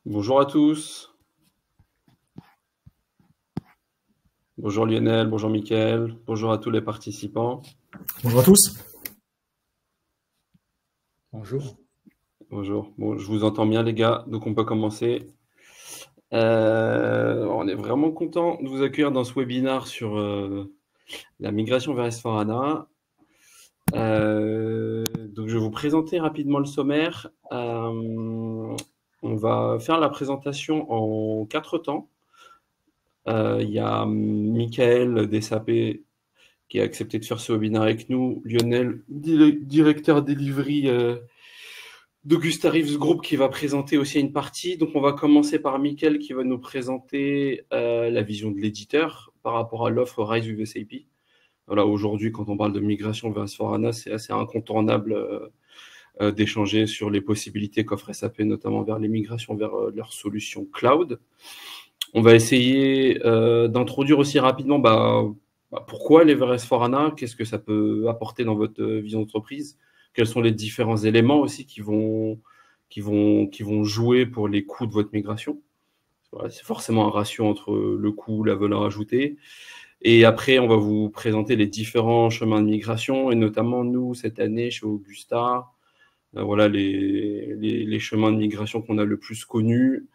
Bonjour à tous. Bonjour Lionel, bonjour Mickaël, bonjour à tous les participants. Bonjour à tous. Bonjour. Bonjour. Bon, je vous entends bien les gars, donc on peut commencer. On est vraiment content de vous accueillir dans ce webinaire sur la migration vers S4HANA. Donc je vais vous présenter rapidement le sommaire. On va faire la présentation en 4 temps. Il y a Mickaël des SAP qui a accepté de faire ce webinaire avec nous, Lionel, directeur delivery d'Augusta Reeves Group, qui va présenter aussi une partie. Donc on va commencer par Mickaël qui va nous présenter la vision de l'éditeur par rapport à l'offre Rise with SAP. Voilà, aujourd'hui, quand on parle de migration vers S4HANA, c'est assez incontournable d'échanger sur les possibilités qu'offre SAP, notamment vers les migrations vers leurs solutions cloud. On va essayer d'introduire aussi rapidement pourquoi aller vers S4HANA, qu'est-ce que ça peut apporter dans votre vision d'entreprise, quels sont les différents éléments aussi qui vont jouer pour les coûts de votre migration. Voilà, c'est forcément un ratio entre le coût, la valeur ajoutée. Et après, on va vous présenter les différents chemins de migration, et notamment nous, cette année, chez Augusta, voilà les chemins de migration qu'on a le plus connus,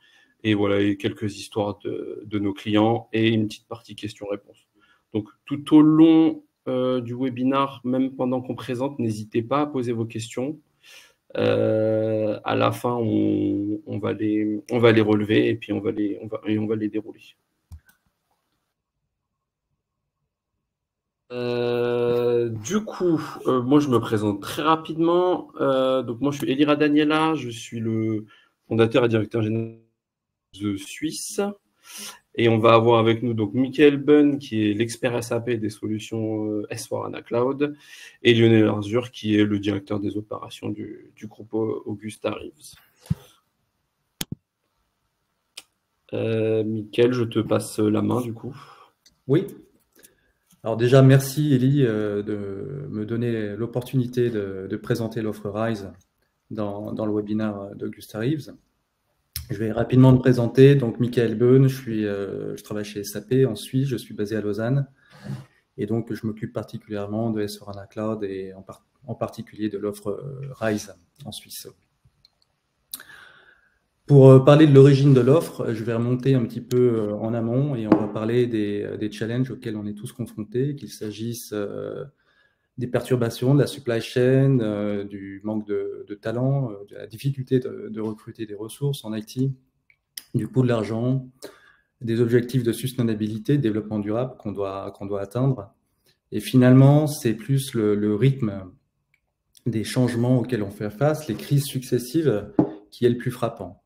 et voilà et quelques histoires de nos clients, et une petite partie questions-réponses. Donc, tout au long du webinaire, même pendant qu'on présente, n'hésitez pas à poser vos questions. À la fin, on va les relever, et puis on va les dérouler. Du coup, moi je me présente très rapidement. Donc moi je suis Elira Daniela, je suis le fondateur et directeur général de Suisse. Et on va avoir avec nous donc Michael Bunn, qui est l'expert SAP des solutions S4HANA Cloud, et Lionel Arzur, qui est le directeur des opérations du groupe Augusta Reeves. Michael, je te passe la main du coup. Oui. Alors déjà, merci Elie de me donner l'opportunité de présenter l'offre Rise dans le webinaire d'Augusta Reeves. Je vais rapidement me présenter. Donc, Michael Beun, je travaille chez SAP en Suisse, je suis basé à Lausanne. Et donc, je m'occupe particulièrement de S4HANA Cloud et en particulier de l'offre Rise en Suisse. Pour parler de l'origine de l'offre, je vais remonter un petit peu en amont et on va parler des challenges auxquels on est tous confrontés, qu'il s'agisse des perturbations de la supply chain, du manque de talent, de la difficulté de recruter des ressources en IT, du coût de l'argent, des objectifs de sustainabilité, de développement durable qu'on doit atteindre. Et finalement, c'est plus le rythme des changements auxquels on fait face, les crises successives, qui est le plus frappant.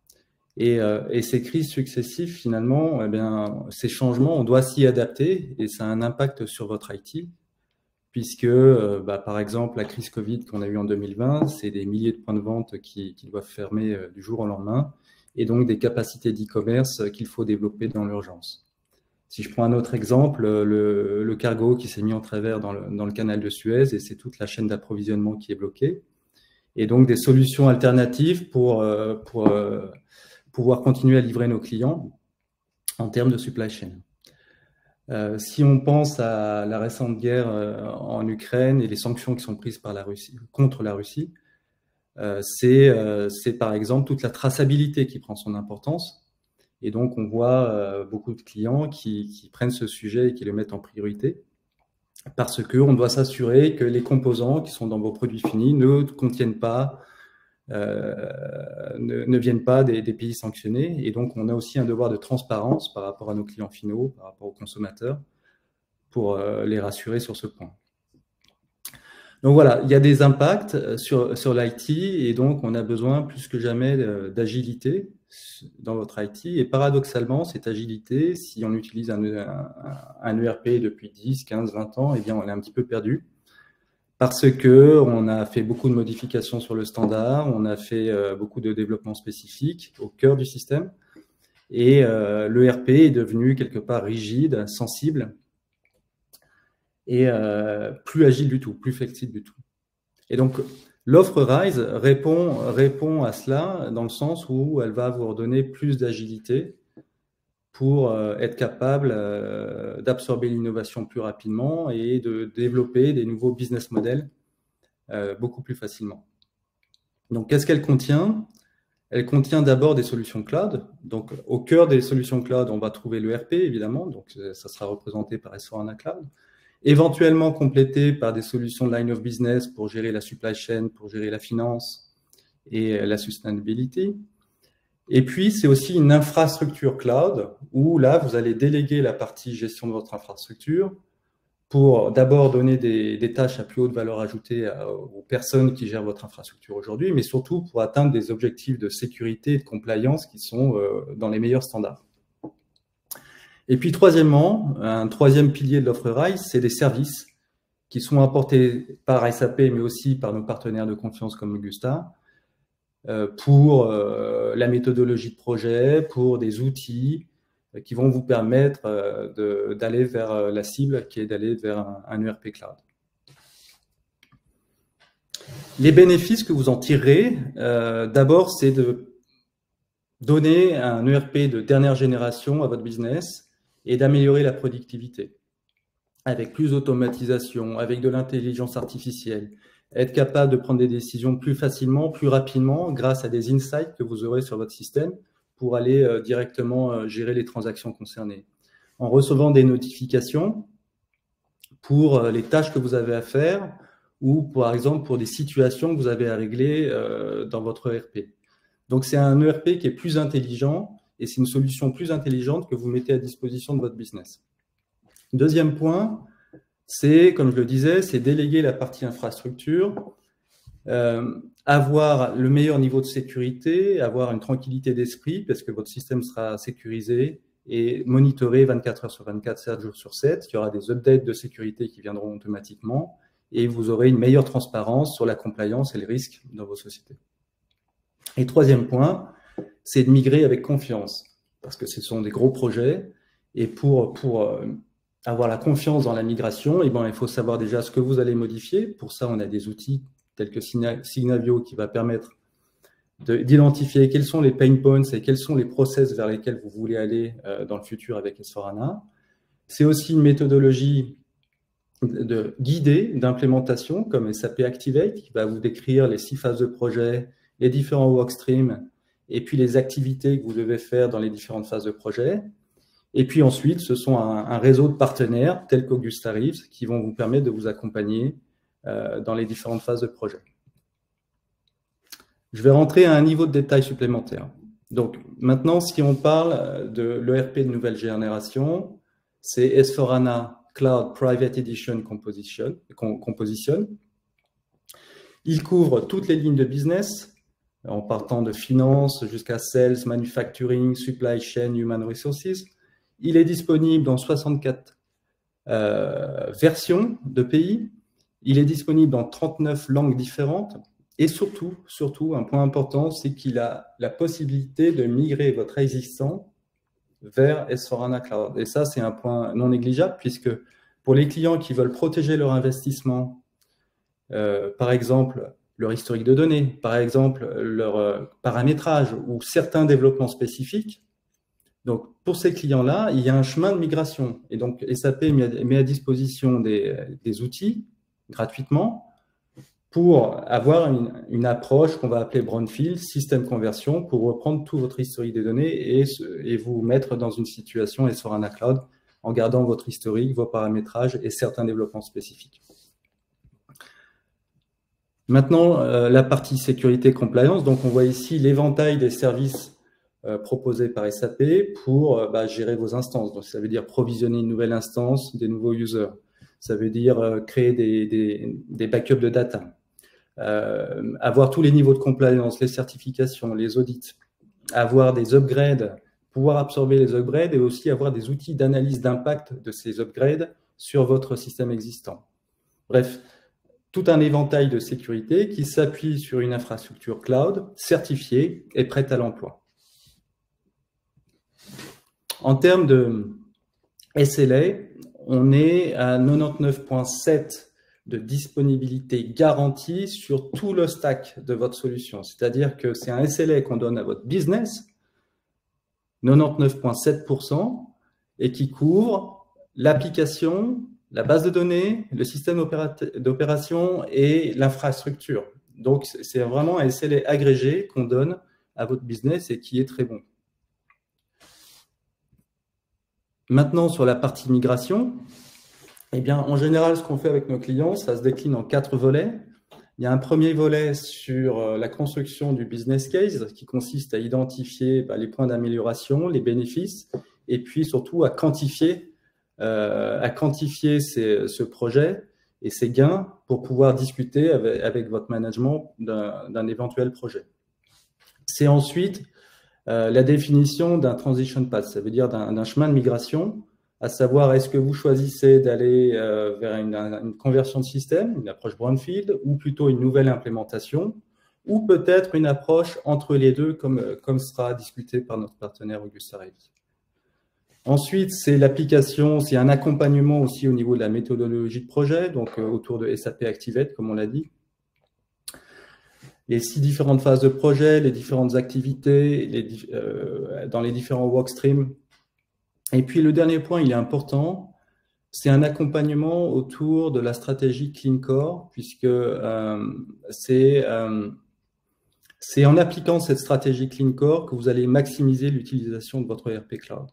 Et ces crises successives, finalement, eh bien, ces changements, on doit s'y adapter et ça a un impact sur votre IT, puisque, par exemple, la crise Covid qu'on a eue en 2020, c'est des milliers de points de vente qui doivent fermer du jour au lendemain, et donc des capacités d'e-commerce qu'il faut développer dans l'urgence. Si je prends un autre exemple, le cargo qui s'est mis en travers dans le canal de Suez, et c'est toute la chaîne d'approvisionnement qui est bloquée, et donc des solutions alternatives pour pouvoir continuer à livrer nos clients en termes de supply chain. Si on pense à la récente guerre en Ukraine et les sanctions qui sont prises par la Russie, contre la Russie, c'est par exemple toute la traçabilité qui prend son importance. Et donc, on voit beaucoup de clients qui prennent ce sujet et qui le mettent en priorité parce qu'on doit s'assurer que les composants qui sont dans vos produits finis ne contiennent pas ne viennent pas des pays sanctionnés. Et donc, on a aussi un devoir de transparence par rapport à nos clients finaux, par rapport aux consommateurs, pour les rassurer sur ce point. Donc voilà, il y a des impacts sur l'IT et donc on a besoin plus que jamais d'agilité dans votre IT. Et paradoxalement, cette agilité, si on utilise un ERP depuis 10, 15, 20 ans, eh bien on est un petit peu perdu. Parce qu'on a fait beaucoup de modifications sur le standard, on a fait beaucoup de développement spécifique au cœur du système, et l'ERP est devenu quelque part rigide, sensible, et plus agile du tout, plus flexible du tout. Et donc, L'offre RISE répond à cela dans le sens où elle va vous donner plus d'agilité pour être capable d'absorber l'innovation plus rapidement et de développer des nouveaux business models beaucoup plus facilement. Donc, qu'est-ce qu'elle contient? Elle contient d'abord des solutions cloud. Donc, au cœur des solutions cloud, on va trouver l'ERP, évidemment. Donc, ça sera représenté par S/4HANA Cloud. Éventuellement complété par des solutions de line of business pour gérer la supply chain, pour gérer la finance et la sustainability. Et puis, c'est aussi une infrastructure cloud où là, vous allez déléguer la partie gestion de votre infrastructure pour d'abord donner des tâches à plus haute valeur ajoutée aux personnes qui gèrent votre infrastructure aujourd'hui, mais surtout pour atteindre des objectifs de sécurité et de compliance qui sont dans les meilleurs standards. Et puis, troisièmement, un troisième pilier de l'offre RISE, c'est des services qui sont apportés par SAP, mais aussi par nos partenaires de confiance comme Augusta, pour la méthodologie de projet, pour des outils qui vont vous permettre d'aller vers la cible, qui est d'aller vers un ERP cloud. Les bénéfices que vous en tirerez, d'abord, c'est de donner un ERP de dernière génération à votre business et d'améliorer la productivité avec plus d'automatisation, avec de l'intelligence artificielle, être capable de prendre des décisions plus facilement, plus rapidement, grâce à des insights que vous aurez sur votre système pour aller directement gérer les transactions concernées. En recevant des notifications pour les tâches que vous avez à faire ou, par exemple, pour des situations que vous avez à régler dans votre ERP. Donc, c'est un ERP qui est plus intelligent et c'est une solution plus intelligente que vous mettez à disposition de votre business. Deuxième point, c'est, comme je le disais, c'est déléguer la partie infrastructure, avoir le meilleur niveau de sécurité, avoir une tranquillité d'esprit parce que votre système sera sécurisé et monitoré 24 heures sur 24, 7 jours sur 7. Il y aura des updates de sécurité qui viendront automatiquement et vous aurez une meilleure transparence sur la compliance et les risques dans vos sociétés. Et troisième point, c'est de migrer avec confiance parce que ce sont des gros projets et pour avoir la confiance dans la migration, il faut savoir déjà ce que vous allez modifier. Pour ça, on a des outils tels que Signavio qui va permettre d'identifier quels sont les pain points et quels sont les process vers lesquels vous voulez aller dans le futur avec S/4HANA. C'est aussi une méthodologie guidée d'implémentation comme SAP Activate qui va vous décrire les 6 phases de projet, les différents workstreams et puis les activités que vous devez faire dans les différentes phases de projet. Et puis ensuite, ce sont un réseau de partenaires tels qu'Augusta Reeves qui vont vous permettre de vous accompagner dans les différentes phases de projet. Je vais rentrer à un niveau de détail supplémentaire. Donc maintenant, si on parle de l'ERP de nouvelle génération, c'est S/4HANA Cloud Private Edition Composition. Il couvre toutes les lignes de business, en partant de finance jusqu'à sales, manufacturing, supply chain, human resources. Il est disponible dans 64 versions de pays. Il est disponible dans 39 langues différentes. Et surtout, un point important, c'est qu'il a la possibilité de migrer votre existant vers S/4HANA Cloud. Et ça, c'est un point non négligeable, puisque pour les clients qui veulent protéger leur investissement, par exemple, leur historique de données, par exemple, leur paramétrage ou certains développements spécifiques, donc, pour ces clients-là, il y a un chemin de migration. Et donc, SAP met à disposition des outils gratuitement pour avoir une approche qu'on va appeler brownfield, système conversion, pour reprendre tout votre historique des données et vous mettre dans une situation S/4HANA Cloud en gardant votre historique, vos paramétrages et certains développements spécifiques. Maintenant, la partie sécurité compliance. Donc, on voit ici l'éventail des services proposés par SAP pour gérer vos instances. Donc, ça veut dire provisionner une nouvelle instance, des nouveaux users. Ça veut dire créer des backups de data, avoir tous les niveaux de compliance, les certifications, les audits, avoir des upgrades, pouvoir absorber les upgrades et aussi avoir des outils d'analyse d'impact de ces upgrades sur votre système existant. Bref, tout un éventail de sécurité qui s'appuie sur une infrastructure cloud certifiée et prête à l'emploi. En termes de SLA, on est à 99,7 de disponibilité garantie sur tout le stack de votre solution. C'est-à-dire que c'est un SLA qu'on donne à votre business, 99,7%, et qui couvre l'application, la base de données, le système d'opération et l'infrastructure. Donc, c'est vraiment un SLA agrégé qu'on donne à votre business et qui est très bon. Maintenant, sur la partie migration, eh bien, en général, ce qu'on fait avec nos clients, ça se décline en 4 volets. Il y a un premier volet sur la construction du business case qui consiste à identifier les points d'amélioration, les bénéfices, et puis surtout à quantifier ce projet et ses gains pour pouvoir discuter avec votre management d'un éventuel projet. C'est ensuite la définition d'un transition path, ça veut dire d'un chemin de migration, à savoir est-ce que vous choisissez d'aller vers une conversion de système, une approche brownfield, ou plutôt une nouvelle implémentation, ou peut-être une approche entre les deux, comme sera discuté par notre partenaire Augusta Reeves. Ensuite, c'est l'application, c'est un accompagnement aussi au niveau de la méthodologie de projet, donc autour de SAP Activate, comme on l'a dit. Les 6 différentes phases de projet, les différentes activités, dans les différents workstreams. Et puis le dernier point, il est important, c'est un accompagnement autour de la stratégie Clean Core, puisque c'est en appliquant cette stratégie Clean Core que vous allez maximiser l'utilisation de votre ERP Cloud.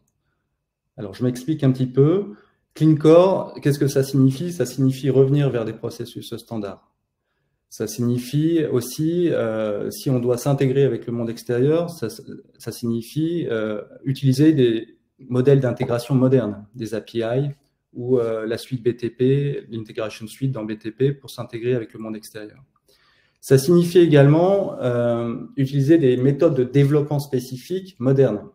Alors, je m'explique un petit peu. Clean Core, qu'est-ce que ça signifie? Ça signifie revenir vers des processus standards. Ça signifie aussi, si on doit s'intégrer avec le monde extérieur, ça signifie utiliser des modèles d'intégration modernes, des API ou la suite BTP, l'intégration suite dans BTP pour s'intégrer avec le monde extérieur. Ça signifie également utiliser des méthodes de développement spécifiques modernes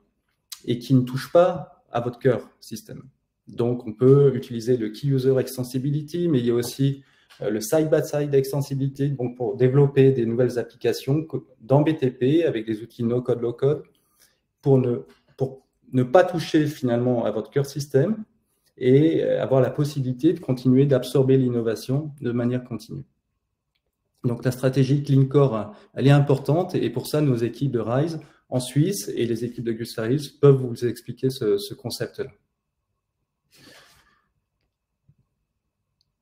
et qui ne touchent pas à votre cœur système. Donc, on peut utiliser le Key User Extensibility, mais il y a aussi le Side-by-Side Extensibility, donc pour développer des nouvelles applications dans BTP avec des outils no-code, low-code, pour ne pas toucher finalement à votre cœur système et avoir la possibilité de continuer d'absorber l'innovation de manière continue. Donc, la stratégie Clean Core, elle est importante et pour ça, nos équipes de RISE en Suisse et les équipes de Augusta Reeves peuvent vous expliquer ce concept-là.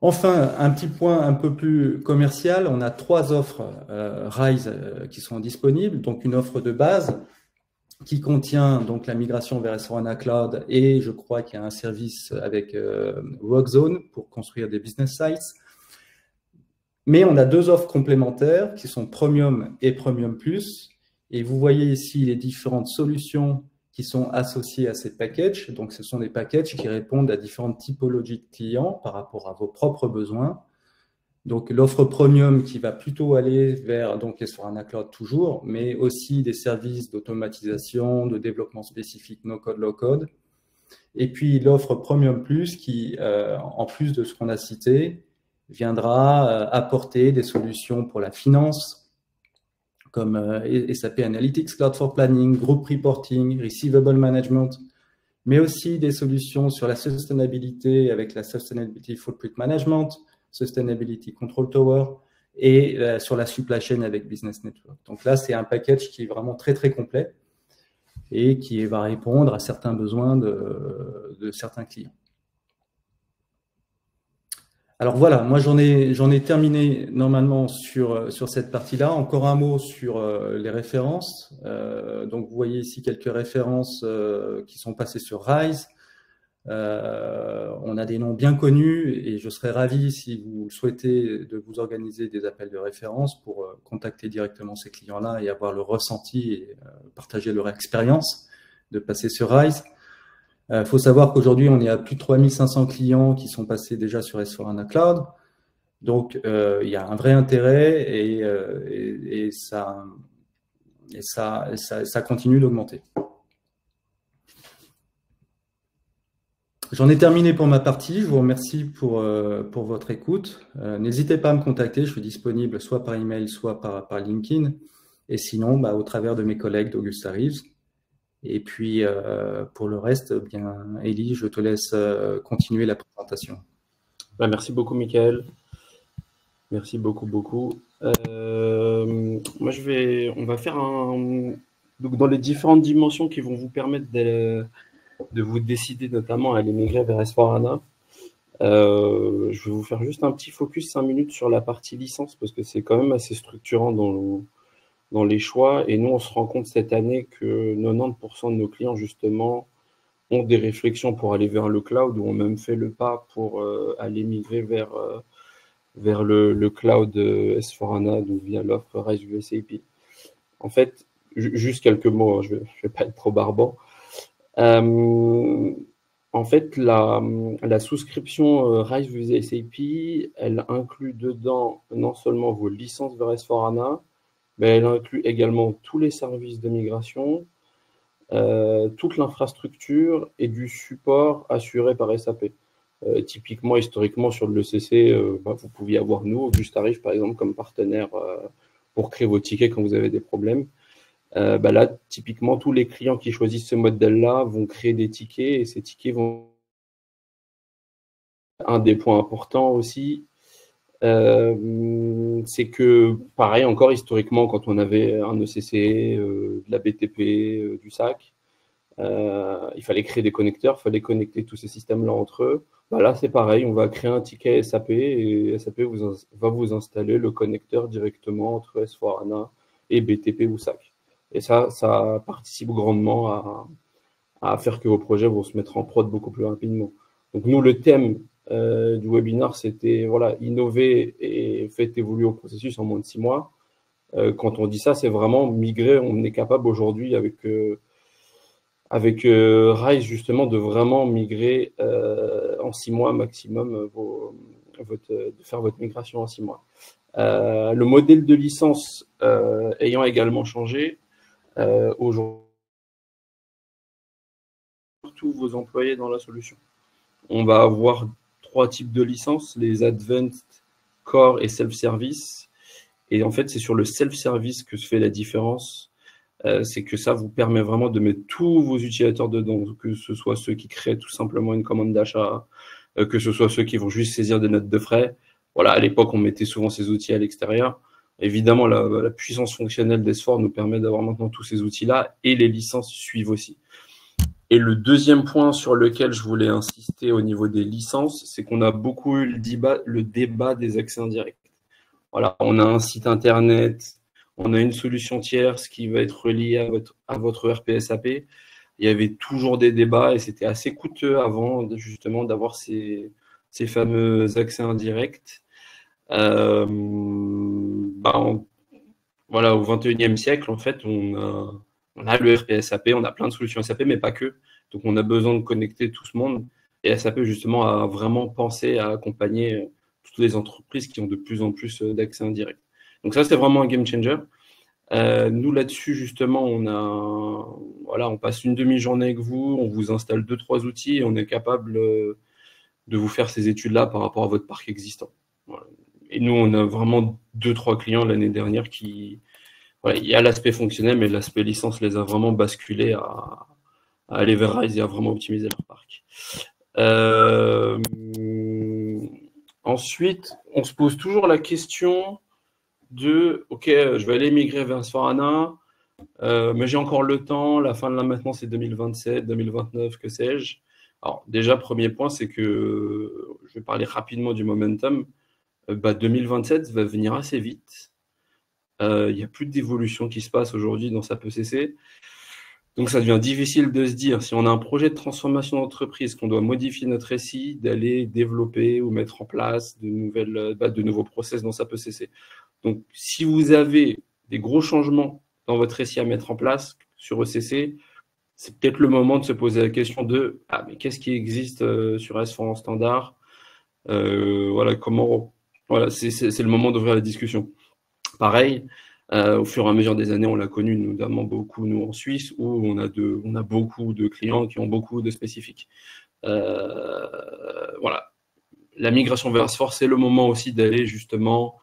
Enfin, un petit point un peu plus commercial, on a 3 offres RISE qui sont disponibles. Donc, une offre de base qui contient donc la migration vers S/4HANA Cloud et je crois qu'il y a un service avec Workzone pour construire des business sites. Mais on a 2 offres complémentaires qui sont Premium et Premium Plus. Et vous voyez ici les différentes solutions qui sont associées à ces packages. Donc, ce sont des packages qui répondent à différentes typologies de clients par rapport à vos propres besoins. Donc, l'offre Premium qui va plutôt aller vers S/4HANA Cloud toujours, mais aussi des services d'automatisation, de développement spécifique no-code, low-code. Et puis, l'offre Premium Plus qui, en plus de ce qu'on a cité, viendra apporter des solutions pour la finance, comme SAP Analytics, Cloud for Planning, Group Reporting, Receivable Management, mais aussi des solutions sur la sustainabilité avec la Sustainability Footprint Management, Sustainability Control Tower et sur la supply chain avec Business Network. Donc là, c'est un package qui est vraiment très, très complet et qui va répondre à certains besoins de certains clients. Alors voilà, moi j'en ai terminé normalement sur cette partie-là. Encore un mot sur les références. Donc vous voyez ici quelques références qui sont passées sur RISE. On a des noms bien connus et je serais ravi si vous souhaitez de vous organiser des appels de référence pour contacter directement ces clients-là et avoir le ressenti et partager leur expérience de passer sur RISE. Il faut savoir qu'aujourd'hui, on est à plus de 3500 clients qui sont passés déjà sur S/4HANA Cloud. Donc, il y a un vrai intérêt et ça continue d'augmenter. J'en ai terminé pour ma partie. Je vous remercie pour votre écoute. N'hésitez pas à me contacter. Je suis disponible soit par email, soit par LinkedIn. Et sinon, au travers de mes collègues d'Augusta Reeves. Et puis, pour le reste, bien, Élie, je te laisse continuer la présentation. Merci beaucoup, Michael. Merci beaucoup, beaucoup. Moi, on va faire donc dans les différentes dimensions qui vont vous permettre de vous décider notamment à aller migrer vers S4HANA. Je vais vous faire juste un petit focus 5 minutes sur la partie licence parce que c'est quand même assez structurant dans les choix. Et nous, on se rend compte cette année que 90% de nos clients, justement, ont des réflexions pour aller vers le cloud ou ont même fait le pas pour aller migrer vers le cloud S4HANA, donc via l'offre RISE with SAP. En fait, juste quelques mots, hein, je ne vais pas être trop barbant. En fait, la souscription RISE with SAP, elle inclut dedans non seulement vos licences vers S4HANA, mais elle inclut également tous les services de migration, toute l'infrastructure et du support assuré par SAP. Typiquement, historiquement, sur le ECC, vous pouviez avoir nous, Auguste Tarif, par exemple, comme partenaire pour créer vos tickets quand vous avez des problèmes. Là, typiquement, tous les clients qui choisissent ce modèle-là vont créer des tickets et ces tickets vont... Un des points importants aussi, c'est que, pareil, encore historiquement, quand on avait un ECC, de la BTP, du SAC, il fallait créer des connecteurs, il fallait connecter tous ces systèmes-là entre eux. Là, c'est pareil, on va créer un ticket SAP et SAP va vous installer le connecteur directement entre S4HANA et BTP ou SAC. Et ça participe grandement à faire que vos projets vont se mettre en prod beaucoup plus rapidement. Donc nous, le thème du webinaire, c'était voilà, innover et faire évoluer au processus en moins de 6 mois. Quand on dit ça, c'est vraiment migrer. On est capable aujourd'hui avec Rise, justement, de vraiment migrer en 6 mois maximum, de faire votre migration en 6 mois. Le modèle de licence ayant également changé, aujourd'hui, tous vos employés dans la solution. On va avoir 3 types de licences, les Advanced, Core et Self-Service. Et en fait, c'est sur le self-service que se fait la différence. C'est que ça vous permet vraiment de mettre tous vos utilisateurs dedans, que ce soit ceux qui créent tout simplement une commande d'achat, que ce soit ceux qui vont juste saisir des notes de frais. Voilà, à l'époque, on mettait souvent ces outils à l'extérieur. Évidemment, la puissance fonctionnelle d'S4 nous permet d'avoir maintenant tous ces outils-là et les licences suivent aussi. Et le deuxième point sur lequel je voulais insister au niveau des licences, c'est qu'on a beaucoup eu le débat des accès indirects. Voilà, on a un site internet, on a une solution tierce qui va être reliée à votre ERP SAP. Il y avait toujours des débats et c'était assez coûteux avant justement d'avoir ces fameux accès indirects. Voilà, au 21e siècle, en fait, on a le ERP SAP, on a plein de solutions SAP, mais pas que. Donc, on a besoin de connecter tout ce monde. Et SAP, justement, a vraiment pensé à accompagner toutes les entreprises qui ont de plus en plus d'accès indirect. Donc, ça, c'est vraiment un game changer. Nous, là-dessus, justement, on passe une demi-journée avec vous, on vous installe 2-3 outils et on est capable de vous faire ces études-là par rapport à votre parc existant. Voilà. Et nous, on a vraiment 2-3 clients l'année dernière voilà, il y a l'aspect fonctionnel, mais l'aspect licence les a vraiment basculés à aller vers Rise et à vraiment optimiser leur parc. Ensuite, on se pose toujours la question de OK, je vais aller migrer vers S4HANA, mais j'ai encore le temps, la fin de la maintenance c'est 2027, 2029, que sais-je. Alors déjà, premier point, c'est que je vais parler rapidement du momentum. 2027 va venir assez vite. Il n'y a plus d'évolution qui se passe aujourd'hui dans SAP ECC. Donc ça devient difficile de se dire, si on a un projet de transformation d'entreprise, qu'on doit modifier notre SI, d'aller développer ou mettre en place de nouveaux process dans SAP ECC. Donc si vous avez des gros changements dans votre SI à mettre en place sur ECC, c'est peut-être le moment de se poser la question de mais qu'est-ce qui existe sur S4 en standard, voilà, c'est le moment d'ouvrir la discussion. Pareil, au fur et à mesure des années, on l'a connu notamment beaucoup, nous, en Suisse, où on a beaucoup de clients qui ont beaucoup de spécifiques. Voilà. La migration vers S4, c'est le moment aussi d'aller justement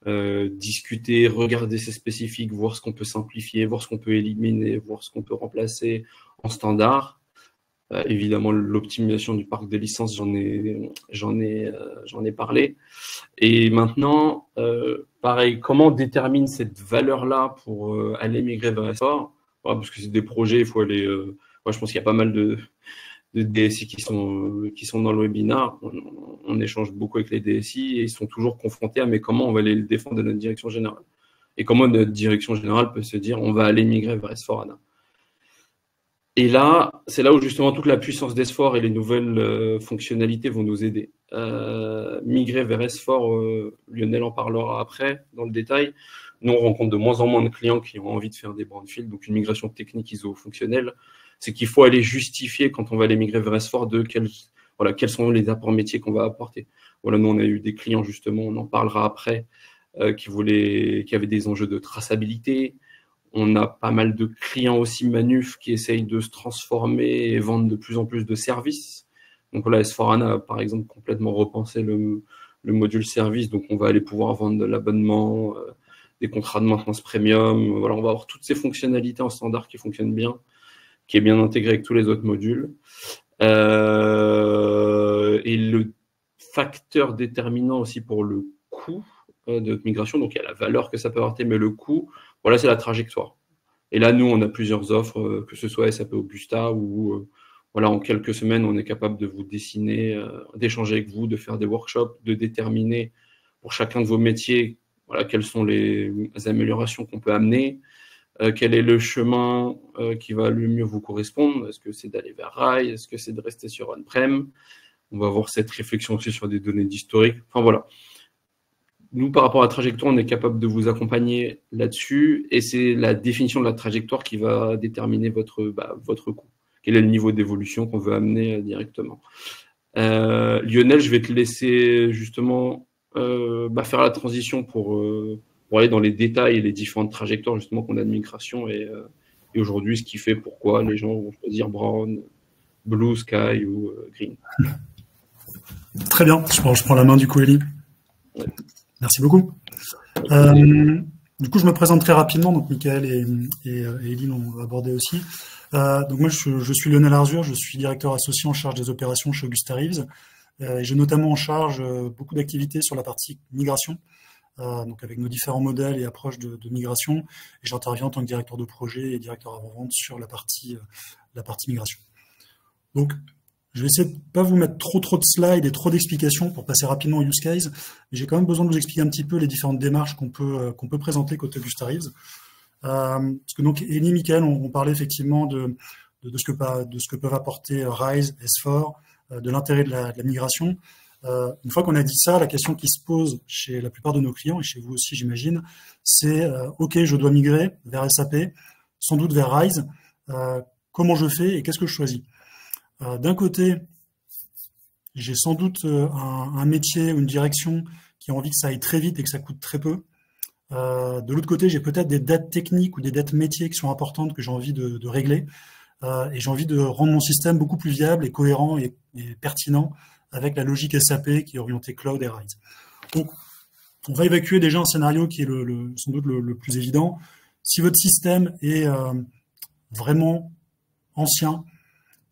discuter, regarder ces spécifiques, voir ce qu'on peut simplifier, voir ce qu'on peut éliminer, voir ce qu'on peut remplacer en standard. Évidemment, l'optimisation du parc des licences, j'en ai parlé. Et maintenant, pareil, comment on détermine cette valeur-là pour aller migrer vers S4? Parce que c'est des projets, il faut aller. Moi, je pense qu'il y a pas mal de DSI qui sont dans le webinaire. On échange beaucoup avec les DSI et ils sont toujours confrontés à mais comment on va aller le défendre de notre direction générale. Et comment notre direction générale peut se dire on va aller migrer vers S4HANA. Et là, c'est là où justement toute la puissance d'S4 et les nouvelles fonctionnalités vont nous aider. Migrer vers S4, Lionel en parlera après dans le détail. Nous, on rencontre de moins en moins de clients qui ont envie de faire des brownfields, donc une migration technique ISO-fonctionnelle. C'est qu'il faut aller justifier quand on va aller migrer vers S4 de quels sont les apports métiers qu'on va apporter. Voilà, nous, on a eu des clients justement, on en parlera après, qui avaient des enjeux de traçabilité. On a pas mal de clients aussi manuf qui essayent de se transformer et vendre de plus en plus de services. Donc là, S4HANA a par exemple complètement repensé le module service. Donc on va aller pouvoir vendre de l'abonnement, des contrats de maintenance premium. Voilà, on va avoir toutes ces fonctionnalités en standard qui fonctionnent bien, qui est bien intégré avec tous les autres modules. Et le facteur déterminant aussi pour le coût de notre migration, donc il y a la valeur que ça peut apporter, mais le coût, voilà, c'est la trajectoire. Et là, nous, on a plusieurs offres, que ce soit SAP Augusta ou voilà, en quelques semaines, on est capable de vous dessiner, d'échanger avec vous, de faire des workshops, de déterminer pour chacun de vos métiers, voilà, quelles sont les améliorations qu'on peut amener, quel est le chemin qui va le mieux vous correspondre. Est-ce que c'est d'aller vers RAI? Est-ce que c'est de rester sur on-prem? On va avoir cette réflexion aussi sur des données d'historique. Enfin, voilà. Nous, par rapport à la trajectoire, on est capable de vous accompagner là-dessus et c'est la définition de la trajectoire qui va déterminer votre coût. Quel est le niveau d'évolution qu'on veut amener directement. Lionel, je vais te laisser justement faire la transition pour aller dans les détails et les différentes trajectoires justement qu'on a de migration et aujourd'hui, ce qui fait pourquoi les gens vont choisir Brown, Blue, Sky ou Green. Très bien, je prends la main du coup, Elie. Ouais. Merci beaucoup. Du coup, je me présente très rapidement. Donc, Michael et Elie l'ont abordé aussi. Donc, moi, je suis Lionel Arzur. Je suis directeur associé en charge des opérations chez Augusta Reeves. J'ai notamment en charge beaucoup d'activités sur la partie migration, donc avec nos différents modèles et approches de migration. Et j'interviens en tant que directeur de projet et directeur avant-vente sur la partie migration. Donc, je vais essayer de ne pas vous mettre trop de slides et trop d'explications pour passer rapidement au use case, mais j'ai quand même besoin de vous expliquer un petit peu les différentes démarches qu'on peut présenter côté Augusta Reeves. Parce que donc Elie et Michael ont parlé effectivement de ce que peuvent apporter RISE, S4, de l'intérêt de la migration. Une fois qu'on a dit ça, la question qui se pose chez la plupart de nos clients, et chez vous aussi j'imagine, c'est OK, je dois migrer vers SAP, sans doute vers RISE, comment je fais et qu'est-ce que je choisis? D'un côté, j'ai sans doute un métier ou une direction qui a envie que ça aille très vite et que ça coûte très peu. De l'autre côté, j'ai peut-être des dettes techniques ou des dettes métiers qui sont importantes que j'ai envie de régler. Et j'ai envie de rendre mon système beaucoup plus viable et cohérent et pertinent avec la logique SAP qui est orientée cloud et RISE. Donc, on va évacuer déjà un scénario qui est sans doute le plus évident. Si votre système est vraiment ancien,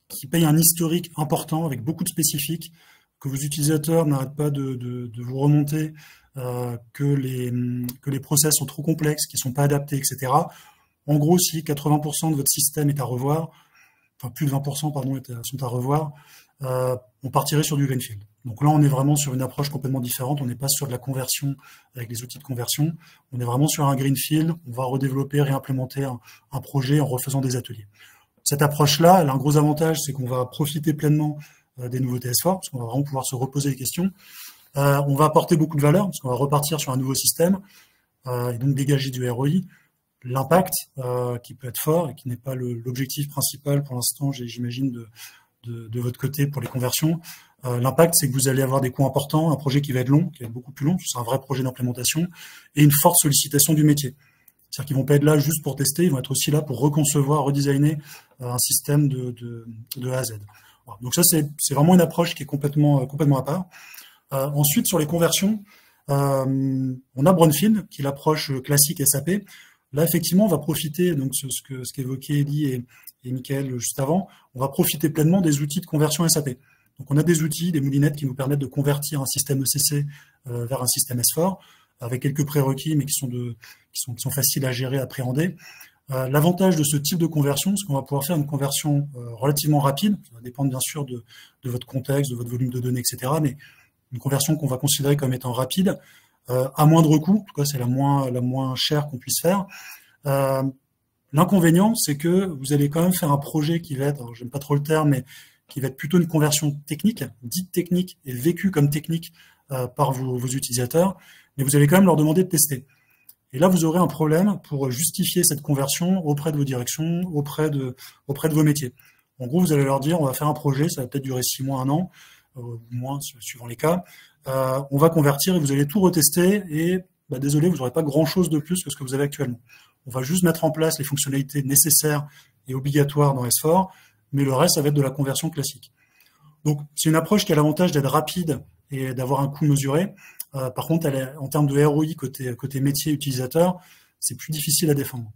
qui paye un historique important avec beaucoup de spécifiques, que vos utilisateurs n'arrêtent pas de vous remonter, que les process sont trop complexes, qu'ils ne sont pas adaptés, etc. En gros, si 80% de votre système est à revoir, enfin plus de 20% pardon, sont à revoir, on partirait sur du greenfield. Donc là, on est vraiment sur une approche complètement différente. On n'est pas sur de la conversion avec les outils de conversion. On est vraiment sur un greenfield. On va redévelopper, réimplémenter un projet en refaisant des ateliers. Cette approche-là, elle a un gros avantage, c'est qu'on va profiter pleinement des nouveautés S4, parce qu'on va vraiment pouvoir se reposer les questions. On va apporter beaucoup de valeur, parce qu'on va repartir sur un nouveau système, et donc dégager du ROI. L'impact, qui peut être fort, et qui n'est pas l'objectif principal pour l'instant, j'imagine, de votre côté pour les conversions. L'impact, c'est que vous allez avoir des coûts importants, un projet qui va être long, qui va être beaucoup plus long, c'est un vrai projet d'implémentation, et une forte sollicitation du métier. C'est-à-dire qu'ils ne vont pas être là juste pour tester, ils vont être aussi là pour reconcevoir, redesigner un système de A à Z. Voilà. Donc ça, c'est vraiment une approche qui est complètement à part. Ensuite, sur les conversions, on a Brownfield, qui est l'approche classique SAP. Là, effectivement, on va profiter, donc ce qu'évoquaient Elie et Michael juste avant, on va profiter pleinement des outils de conversion SAP. Donc, on a des outils, des moulinettes qui nous permettent de convertir un système ECC vers un système S4, avec quelques prérequis, mais qui sont faciles à gérer, à appréhender. L'avantage de ce type de conversion, c'est qu'on va pouvoir faire une conversion relativement rapide. Ça va dépendre bien sûr de votre contexte, de votre volume de données, etc. Mais une conversion qu'on va considérer comme étant rapide, à moindre coût. En tout cas, c'est la moins chère qu'on puisse faire. L'inconvénient, c'est que vous allez quand même faire un projet qui va être, alors j'aime pas trop le terme, mais qui va être plutôt une conversion technique, dite technique et vécue comme technique par vos utilisateurs. Mais vous allez quand même leur demander de tester. Et là, vous aurez un problème pour justifier cette conversion auprès de vos directions, auprès de vos métiers. En gros, vous allez leur dire, on va faire un projet, ça va peut-être durer 6 mois, 1 an, ou moins, suivant les cas. On va convertir et vous allez tout retester et, désolé, vous n'aurez pas grand-chose de plus que ce que vous avez actuellement. On va juste mettre en place les fonctionnalités nécessaires et obligatoires dans S4, mais le reste, ça va être de la conversion classique. Donc, c'est une approche qui a l'avantage d'être rapide et d'avoir un coût mesuré. Par contre, en termes de ROI côté métier utilisateur, c'est plus difficile à défendre.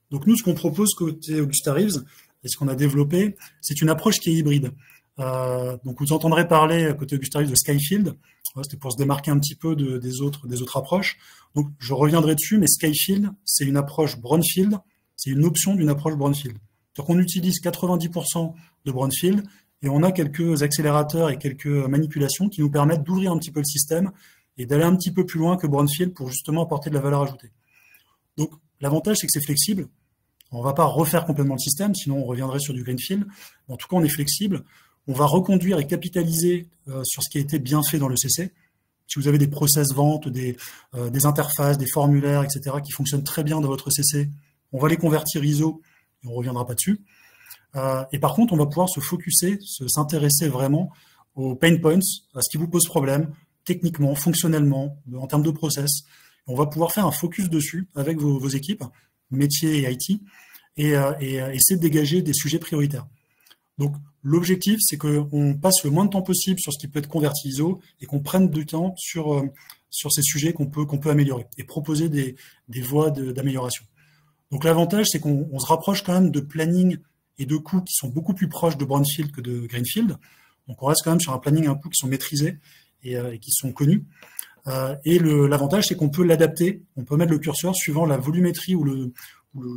Donc nous, ce qu'on propose côté Augusta Reeves et ce qu'on a développé, c'est une approche qui est hybride. Donc vous entendrez parler côté Augusta Reeves de Skyfield. C'était pour se démarquer un petit peu des autres approches. Donc je reviendrai dessus, mais Skyfield, c'est une approche brownfield, c'est une option d'une approche brownfield. Donc on utilise 90% de brownfield et on a quelques accélérateurs et quelques manipulations qui nous permettent d'ouvrir un petit peu le système et d'aller un petit peu plus loin que brownfield pour justement apporter de la valeur ajoutée. Donc, l'avantage, c'est que c'est flexible. On ne va pas refaire complètement le système, sinon on reviendrait sur du greenfield. En tout cas, on est flexible. On va reconduire et capitaliser sur ce qui a été bien fait dans le CC. Si vous avez des process vente, des interfaces, des formulaires, etc., qui fonctionnent très bien dans votre CC, on va les convertir ISO et on ne reviendra pas dessus. Et par contre, on va pouvoir se focuser, s'intéresser vraiment aux pain points, à ce qui vous pose problème, techniquement, fonctionnellement, en termes de process. On va pouvoir faire un focus dessus avec vos équipes, métiers et IT, et essayer de dégager des sujets prioritaires. Donc, l'objectif, c'est qu'on passe le moins de temps possible sur ce qui peut être converti ISO et qu'on prenne du temps sur ces sujets qu'on peut améliorer et proposer des voies d'amélioration. Donc, l'avantage, c'est qu'on se rapproche quand même de planning et de coûts qui sont beaucoup plus proches de brownfield que de greenfield. Donc, on reste quand même sur un planning et un coût qui sont maîtrisés et qui sont connus. Et l'avantage, c'est qu'on peut l'adapter, on peut mettre le curseur suivant la volumétrie ou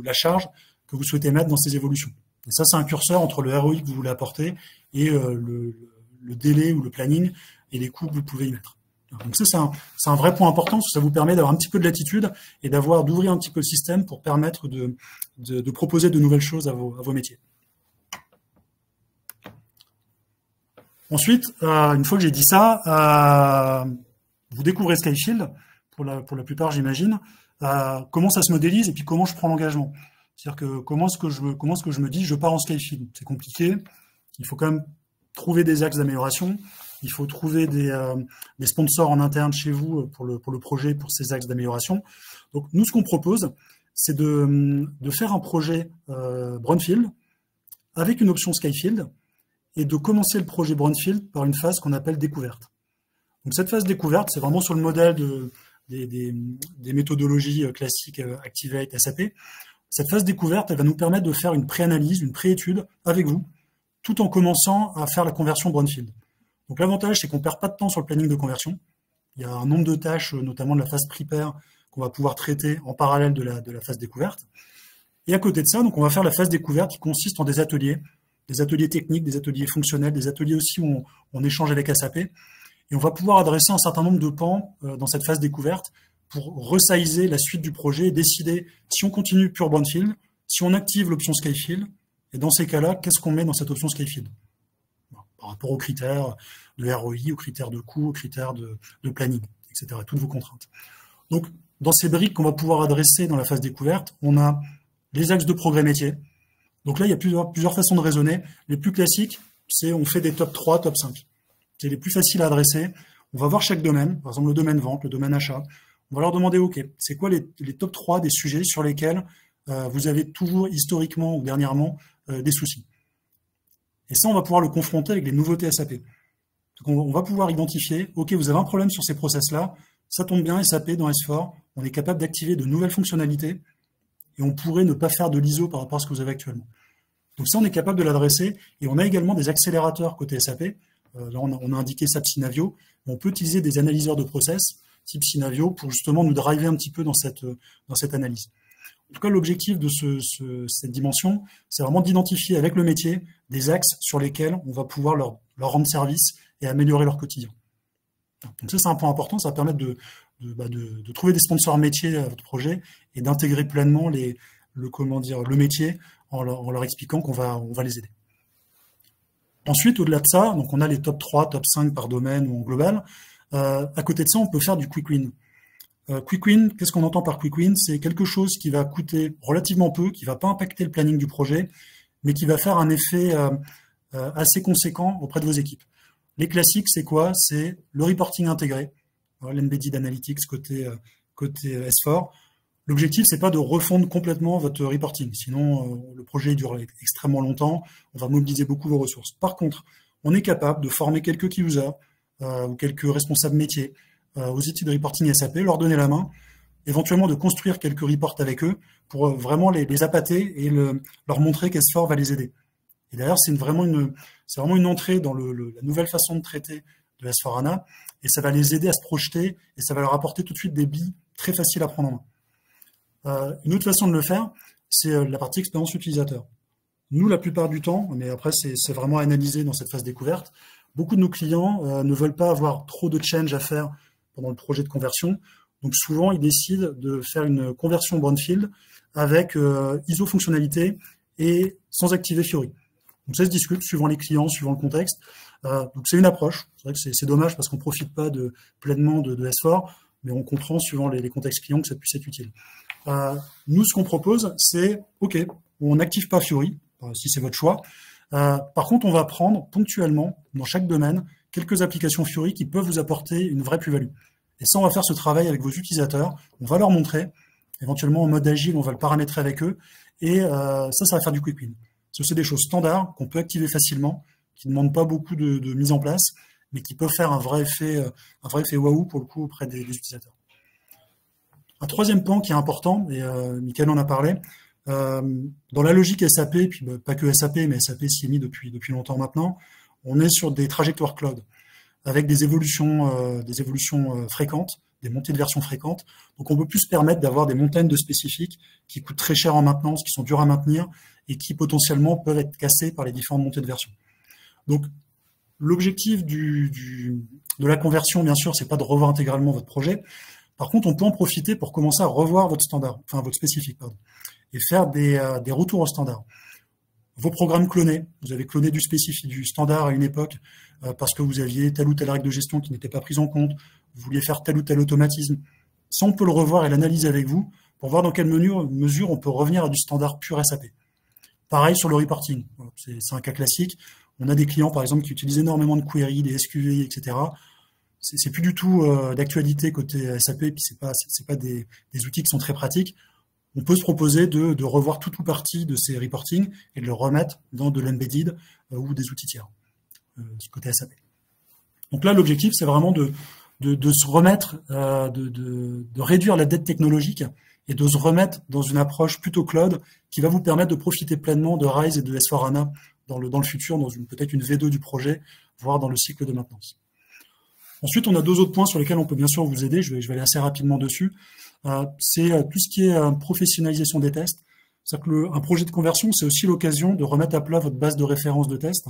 la charge que vous souhaitez mettre dans ces évolutions. Et ça, c'est un curseur entre le ROI que vous voulez apporter et le délai ou le planning et les coûts que vous pouvez y mettre. Donc ça, c'est un vrai point important, parce que ça vous permet d'avoir un petit peu de latitude et d'ouvrir un petit peu le système pour permettre de proposer de nouvelles choses à vos métiers. Ensuite, une fois que j'ai dit ça, vous découvrez Skyfield, pour la plupart, j'imagine, comment ça se modélise et puis comment je prends l'engagement. C'est-à-dire que comment est-ce que je me dis, je pars en Skyfield. C'est compliqué, il faut quand même trouver des axes d'amélioration, il faut trouver des sponsors en interne chez vous pour le projet, pour ces axes d'amélioration. Donc nous, ce qu'on propose, c'est de faire un projet brownfield avec une option Skyfield, et de commencer le projet brownfield par une phase qu'on appelle découverte. Donc cette phase découverte, c'est vraiment sur le modèle des méthodologies classiques Activate, SAP. Cette phase découverte, elle va nous permettre de faire une pré-analyse, une pré-étude avec vous, tout en commençant à faire la conversion brownfield. Donc l'avantage, c'est qu'on ne perd pas de temps sur le planning de conversion. Il y a un nombre de tâches, notamment de la phase prepare, qu'on va pouvoir traiter en parallèle de la phase découverte. Et à côté de ça, donc on va faire la phase découverte qui consiste en des ateliers techniques, des ateliers fonctionnels, des ateliers aussi où on échange avec SAP. Et on va pouvoir adresser un certain nombre de pans dans cette phase découverte pour resizer la suite du projet et décider si on continue pure brownfield, si on active l'option Skyfield, et dans ces cas-là, qu'est-ce qu'on met dans cette option Skyfield par rapport aux critères de ROI, aux critères de coût, aux critères de planning, etc., toutes vos contraintes. Donc, dans ces briques qu'on va pouvoir adresser dans la phase découverte, on a les axes de progrès métier. Donc là, il y a plusieurs façons de raisonner. Les plus classiques, c'est on fait des top 3, top 5. C'est les plus faciles à adresser. On va voir chaque domaine, par exemple le domaine vente, le domaine achat. On va leur demander, OK, c'est quoi les top 3 des sujets sur lesquels vous avez toujours historiquement ou dernièrement des soucis. Et ça, on va pouvoir le confronter avec les nouveautés SAP. Donc on va pouvoir identifier, OK, vous avez un problème sur ces process-là, ça tombe bien, SAP dans S4, on est capable d'activer de nouvelles fonctionnalités et on pourrait ne pas faire de l'ISO par rapport à ce que vous avez actuellement. Donc ça, on est capable de l'adresser, et on a également des accélérateurs côté SAP. Là, on a indiqué SAP Synavio. On peut utiliser des analyseurs de process type Synavio pour justement nous driver un petit peu dans cette analyse. En tout cas, l'objectif de cette dimension, c'est vraiment d'identifier avec le métier des axes sur lesquels on va pouvoir leur rendre service et améliorer leur quotidien. Donc ça, c'est un point important, ça va permettre de trouver des sponsors métiers à votre projet et d'intégrer pleinement le métier en leur expliquant qu'on va les aider. Ensuite, au-delà de ça, donc on a les top 3, top 5 par domaine ou en global. À côté de ça, on peut faire du quick win. Quick win, qu'est-ce qu'on entend par quick win? C'est quelque chose qui va coûter relativement peu, qui va pas impacter le planning du projet, mais qui va faire un effet assez conséquent auprès de vos équipes. Les classiques, c'est quoi? C'est le reporting intégré, l'embedded analytics côté S4. L'objectif, c'est pas de refondre complètement votre reporting, sinon le projet dure extrêmement longtemps, on va mobiliser beaucoup vos ressources. Par contre, on est capable de former quelques key users ou quelques responsables métiers aux outils de reporting SAP, leur donner la main, éventuellement de construire quelques reports avec eux pour vraiment les appâter et leur montrer qu'S4 va les aider. Et d'ailleurs, c'est vraiment une entrée dans la nouvelle façon de traiter de S4HANA, et ça va les aider à se projeter, et ça va leur apporter tout de suite des billes très faciles à prendre en main. Une autre façon de le faire, c'est la partie expérience utilisateur. Nous, la plupart du temps, mais après c'est vraiment analysé dans cette phase découverte, beaucoup de nos clients ne veulent pas avoir trop de change à faire pendant le projet de conversion. Donc souvent, ils décident de faire une conversion brownfield avec ISO fonctionnalité et sans activer Fiori. Donc ça se discute suivant les clients, suivant le contexte. Donc c'est une approche. C'est vrai que c'est dommage parce qu'on ne profite pas pleinement de S4, mais on comprend suivant les contextes clients que ça puisse être utile. Nous, ce qu'on propose, c'est OK, on n'active pas Fiori, si c'est votre choix. Par contre, on va prendre ponctuellement, dans chaque domaine, quelques applications Fiori qui peuvent vous apporter une vraie plus-value. Et ça, on va faire ce travail avec vos utilisateurs, on va leur montrer, éventuellement en mode agile, on va le paramétrer avec eux, et ça va faire du quick win. C'est des choses standards qu'on peut activer facilement, qui ne demandent pas beaucoup de mise en place, mais qui peuvent faire un vrai effet waouh pour le coup auprès des utilisateurs. Un troisième point qui est important, et Michael en a parlé, dans la logique SAP, puis pas que SAP, mais SAP s'y est mis depuis longtemps maintenant, on est sur des trajectoires cloud, avec des évolutions fréquentes, des montées de version fréquentes. Donc on peut plus se permettre d'avoir des montagnes de spécifiques qui coûtent très cher en maintenance, qui sont durs à maintenir, et qui potentiellement peuvent être cassés par les différentes montées de version. Donc l'objectif de la conversion, bien sûr, c'est pas de revoir intégralement votre projet. Par contre, on peut en profiter pour commencer à revoir votre standard, enfin votre spécifique, pardon, et faire des retours au standard. Vos programmes clonés, vous avez cloné du standard à une époque parce que vous aviez telle ou telle règle de gestion qui n'était pas prise en compte, vous vouliez faire tel ou tel automatisme. Ça, on peut le revoir et l'analyser avec vous pour voir dans quelle mesure on peut revenir à du standard pur SAP. Pareil sur le reporting, c'est un cas classique. On a des clients, par exemple, qui utilisent énormément de queries, des SQL, etc. C'est plus du tout d'actualité côté SAP, et puis c'est pas des outils qui sont très pratiques. On peut se proposer de revoir tout ou partie de ces reporting et de le remettre dans de l'embedded ou des outils tiers, côté SAP. Donc là, l'objectif, c'est vraiment de se remettre, de réduire la dette technologique et de se remettre dans une approche plutôt cloud qui va vous permettre de profiter pleinement de RISE et de S4HANA dans le futur, dans peut-être une V2 du projet, voire dans le cycle de maintenance. Ensuite, on a deux autres points sur lesquels on peut bien sûr vous aider. Je vais aller assez rapidement dessus. C'est tout ce qui est professionnalisation des tests. C'est-à-dire qu'un projet de conversion, c'est aussi l'occasion de remettre à plat votre base de référence de tests.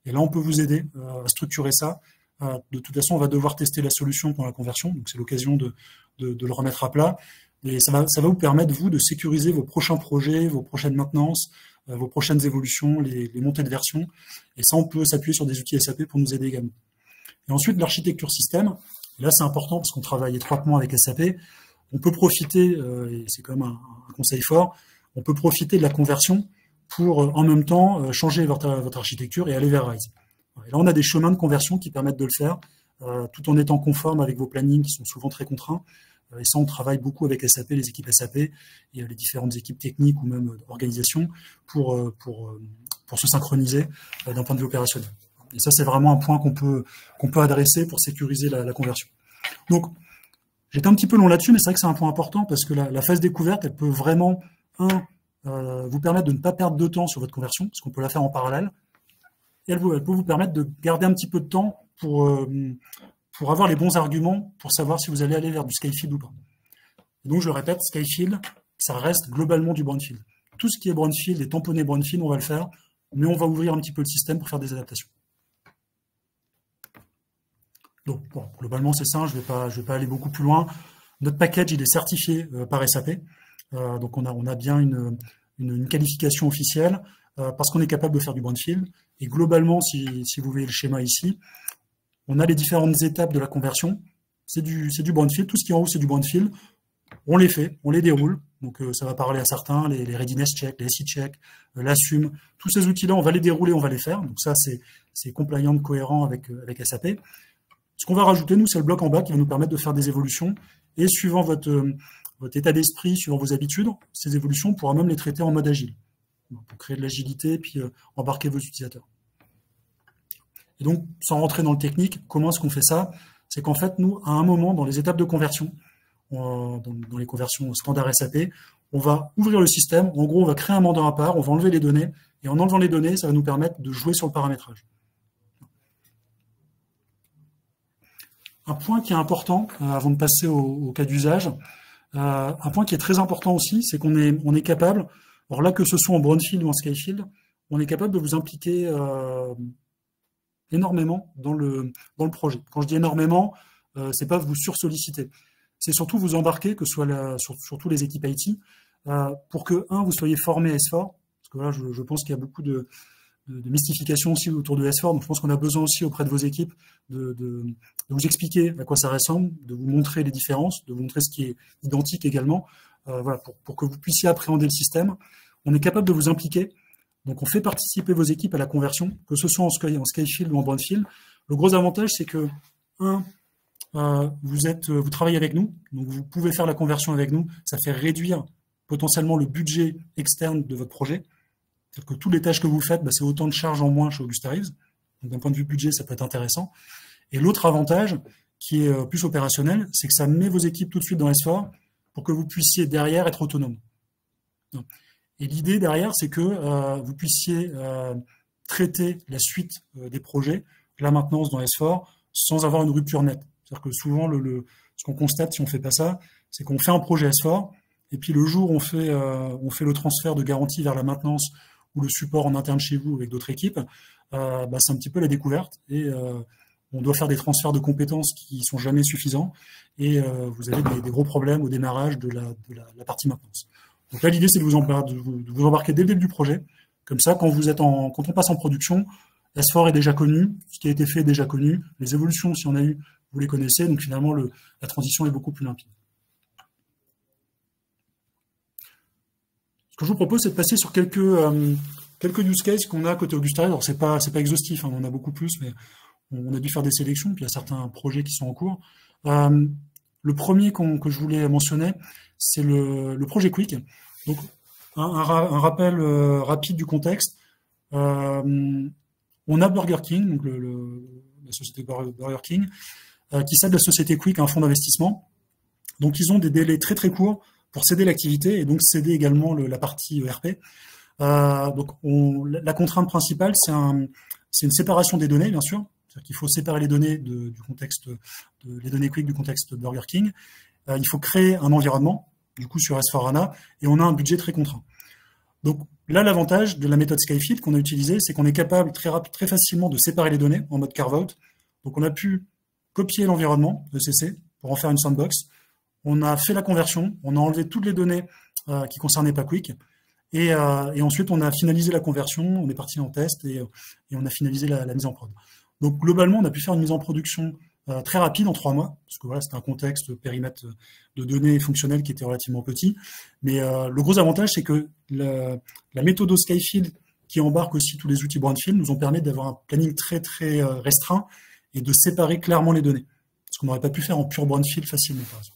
Et là, on peut vous aider à structurer ça. De toute façon, on va devoir tester la solution pour la conversion. Donc, c'est l'occasion de le remettre à plat. Et ça va vous permettre, vous, de sécuriser vos prochains projets, vos prochaines maintenances, vos prochaines évolutions, les montées de version. Et ça, on peut s'appuyer sur des outils SAP pour nous aider également. Et ensuite, l'architecture système. Et là, c'est important parce qu'on travaille étroitement avec SAP. On peut profiter, et c'est quand même un conseil fort, on peut profiter de la conversion pour, en même temps, changer votre architecture et aller vers RISE. Et là, on a des chemins de conversion qui permettent de le faire, tout en étant conforme avec vos plannings qui sont souvent très contraints. Et ça, on travaille beaucoup avec SAP, les équipes SAP et les différentes équipes techniques ou même d'organisation pour se synchroniser d'un point de vue opérationnel. Et ça, c'est vraiment un point qu'on peut adresser pour sécuriser la conversion. Donc, j'étais un petit peu long là-dessus, mais c'est vrai que c'est un point important parce que la phase découverte, elle peut vraiment vous permettre de ne pas perdre de temps sur votre conversion, parce qu'on peut la faire en parallèle, et elle peut vous permettre de garder un petit peu de temps pour avoir les bons arguments, pour savoir si vous allez aller vers du Skyfield ou pas. Et donc, je le répète, Skyfield, ça reste globalement du brownfield. Tout ce qui est brownfield et tamponné brownfield, on va le faire, mais on va ouvrir un petit peu le système pour faire des adaptations. Donc, bon, globalement, c'est ça, je vais pas aller beaucoup plus loin. Notre package, il est certifié par SAP. Donc, on a bien une qualification officielle parce qu'on est capable de faire du brownfield. Et globalement, si vous voyez le schéma ici, on a les différentes étapes de la conversion. C'est du brownfield. Tout ce qui est en haut, c'est du brownfield. On les fait, on les déroule. Donc, ça va parler à certains, les readiness check, les SI check, l'assume. Tous ces outils-là, on va les dérouler, on va les faire. Donc, ça, c'est compliant, cohérent avec SAP. Ce qu'on va rajouter, nous, c'est le bloc en bas qui va nous permettre de faire des évolutions. Et suivant votre état d'esprit, suivant vos habitudes, ces évolutions, on pourra même les traiter en mode agile. Pour créer de l'agilité, puis embarquer vos utilisateurs. Et donc, sans rentrer dans le technique, comment est-ce qu'on fait ça? C'est qu'en fait, nous, à un moment, dans les étapes de conversion, dans les conversions standard SAP, on va ouvrir le système. En gros, on va créer un mandat à part, on va enlever les données. Et en enlevant les données, ça va nous permettre de jouer sur le paramétrage. Un point qui est important, avant de passer au cas d'usage, un point qui est très important aussi, c'est qu'on est capable, alors là, que ce soit en brownfield ou en skyfield, on est capable de vous impliquer énormément dans le projet. Quand je dis énormément, c'est pas vous sursolliciter. C'est surtout vous embarquer, que ce soit surtout les équipes IT, pour que, vous soyez formés à S4, parce que là, je pense qu'il y a beaucoup de mystification aussi autour de S4, donc je pense qu'on a besoin aussi auprès de vos équipes de vous expliquer à quoi ça ressemble, de vous montrer les différences, de vous montrer ce qui est identique également, voilà, pour que vous puissiez appréhender le système. On est capable de vous impliquer, donc on fait participer vos équipes à la conversion, que ce soit en Skyfield ou en Brownfield. Le gros avantage, c'est que, vous travaillez avec nous, donc vous pouvez faire la conversion avec nous, ça fait réduire potentiellement le budget externe de votre projet. C'est-à-dire que toutes les tâches que vous faites, c'est autant de charges en moins chez Augusta Reeves. Donc d'un point de vue budget, ça peut être intéressant. Et l'autre avantage, qui est plus opérationnel, c'est que ça met vos équipes tout de suite dans S4 pour que vous puissiez derrière être autonome. Et l'idée derrière, c'est que vous puissiez traiter la suite des projets, la maintenance dans S4, sans avoir une rupture nette. C'est-à-dire que souvent, ce qu'on constate si on ne fait pas ça, c'est qu'on fait un projet S4, et puis le jour où on fait le transfert de garantie vers la maintenance ou le support en interne chez vous avec d'autres équipes, c'est un petit peu la découverte, et on doit faire des transferts de compétences qui sont jamais suffisants, et vous avez des gros problèmes au démarrage de la partie maintenance. Donc là, l'idée, c'est de vous embarquer dès le début du projet. Comme ça, quand on passe en production, S4 est déjà connu, ce qui a été fait est déjà connu, les évolutions, si on a eu, vous les connaissez, donc finalement, la transition est beaucoup plus limpide. Ce que je vous propose, c'est de passer sur quelques use cases qu'on a côté Augusta Reeves. Alors, c'est pas exhaustif, on en a beaucoup plus, mais on a dû faire des sélections, puis il y a certains projets qui sont en cours. Le premier que je voulais mentionner, c'est le projet Quick. Donc, un rappel rapide du contexte. On a Burger King, donc la société Burger King, qui cède la société Quick à un fonds d'investissement. Donc, ils ont des délais très très courts pour céder l'activité et donc céder également la partie ERP. Donc, la contrainte principale, c'est une séparation des données, bien sûr. C'est-à-dire qu'il faut séparer les données du contexte, les données Quick du contexte Burger King. Il faut créer un environnement, du coup sur S4HANA, et on a un budget très contraint. Donc là, l'avantage de la méthode Skyfield qu'on a utilisée, c'est qu'on est capable très facilement de séparer les données en mode carve-out. Donc on a pu copier l'environnement ECC pour en faire une sandbox. On a fait la conversion, on a enlevé toutes les données qui concernaient pas Quick, et ensuite on a finalisé la conversion, on est parti en test et on a finalisé la mise en prod. Donc globalement, on a pu faire une mise en production très rapide en 3 mois, parce que voilà, c'était un contexte périmètre de données fonctionnelles qui était relativement petit. Mais le gros avantage, c'est que la méthode Skyfield, qui embarque aussi tous les outils Brownfield, nous ont permis d'avoir un planning très très restreint et de séparer clairement les données, ce qu'on n'aurait pas pu faire en pure Brownfield facilement, par exemple.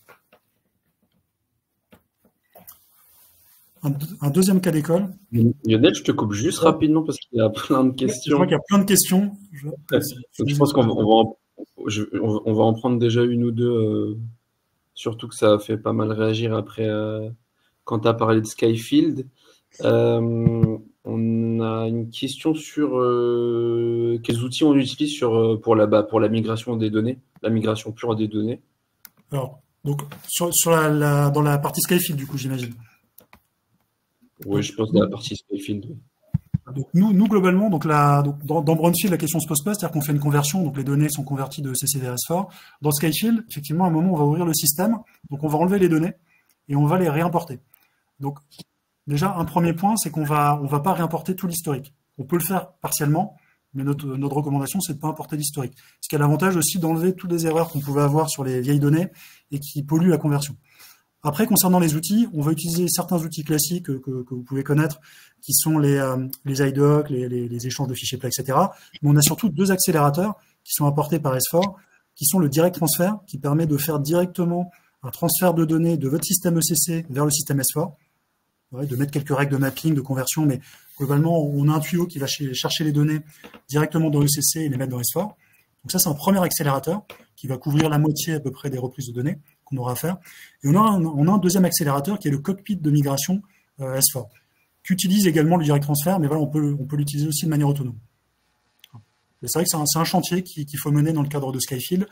Un deuxième cas d'école. Lionel, je te coupe juste rapidement parce qu'il y a plein de questions. Je vois qu'il y a plein de questions. Je pense qu'on va en prendre déjà une ou deux, surtout que ça a fait pas mal réagir après quand tu as parlé de Skyfield, on a une question sur quels outils on utilise pour la migration des données, la migration pure des données. Alors, donc, dans la partie Skyfield, du coup, j'imagine. Oui, je pense dans la partie Skyfield. Oui. Donc nous globalement, dans Brownfield, la question se pose pas, c'est-à-dire qu'on fait une conversion, donc les données sont converties de CC vers S4. Dans Skyfield, effectivement, à un moment, on va ouvrir le système, donc on va enlever les données et on va les réimporter. Donc déjà, un premier point, c'est qu'on va pas réimporter tout l'historique. On peut le faire partiellement, mais notre recommandation, c'est de pas importer l'historique. Ce qui a l'avantage aussi d'enlever toutes les erreurs qu'on pouvait avoir sur les vieilles données et qui polluent la conversion. Après, concernant les outils, on va utiliser certains outils classiques que vous pouvez connaître, qui sont les iDoc, les échanges de fichiers plats, etc. Mais on a surtout deux accélérateurs qui sont apportés par S4, qui sont le Direct Transfer, qui permet de faire directement un transfert de données de votre système ECC vers le système S4, ouais, de mettre quelques règles de mapping, de conversion, mais globalement, on a un tuyau qui va chercher les données directement dans l'ECC et les mettre dans S4. Donc ça, c'est un premier accélérateur qui va couvrir la moitié à peu près des reprises de données qu'on aura à faire. Et on a un deuxième accélérateur qui est le cockpit de migration S4, qui utilise également le Direct Transfer, mais voilà, on peut l'utiliser aussi de manière autonome. C'est vrai que c'est un chantier qu'il faut mener dans le cadre de Skyfield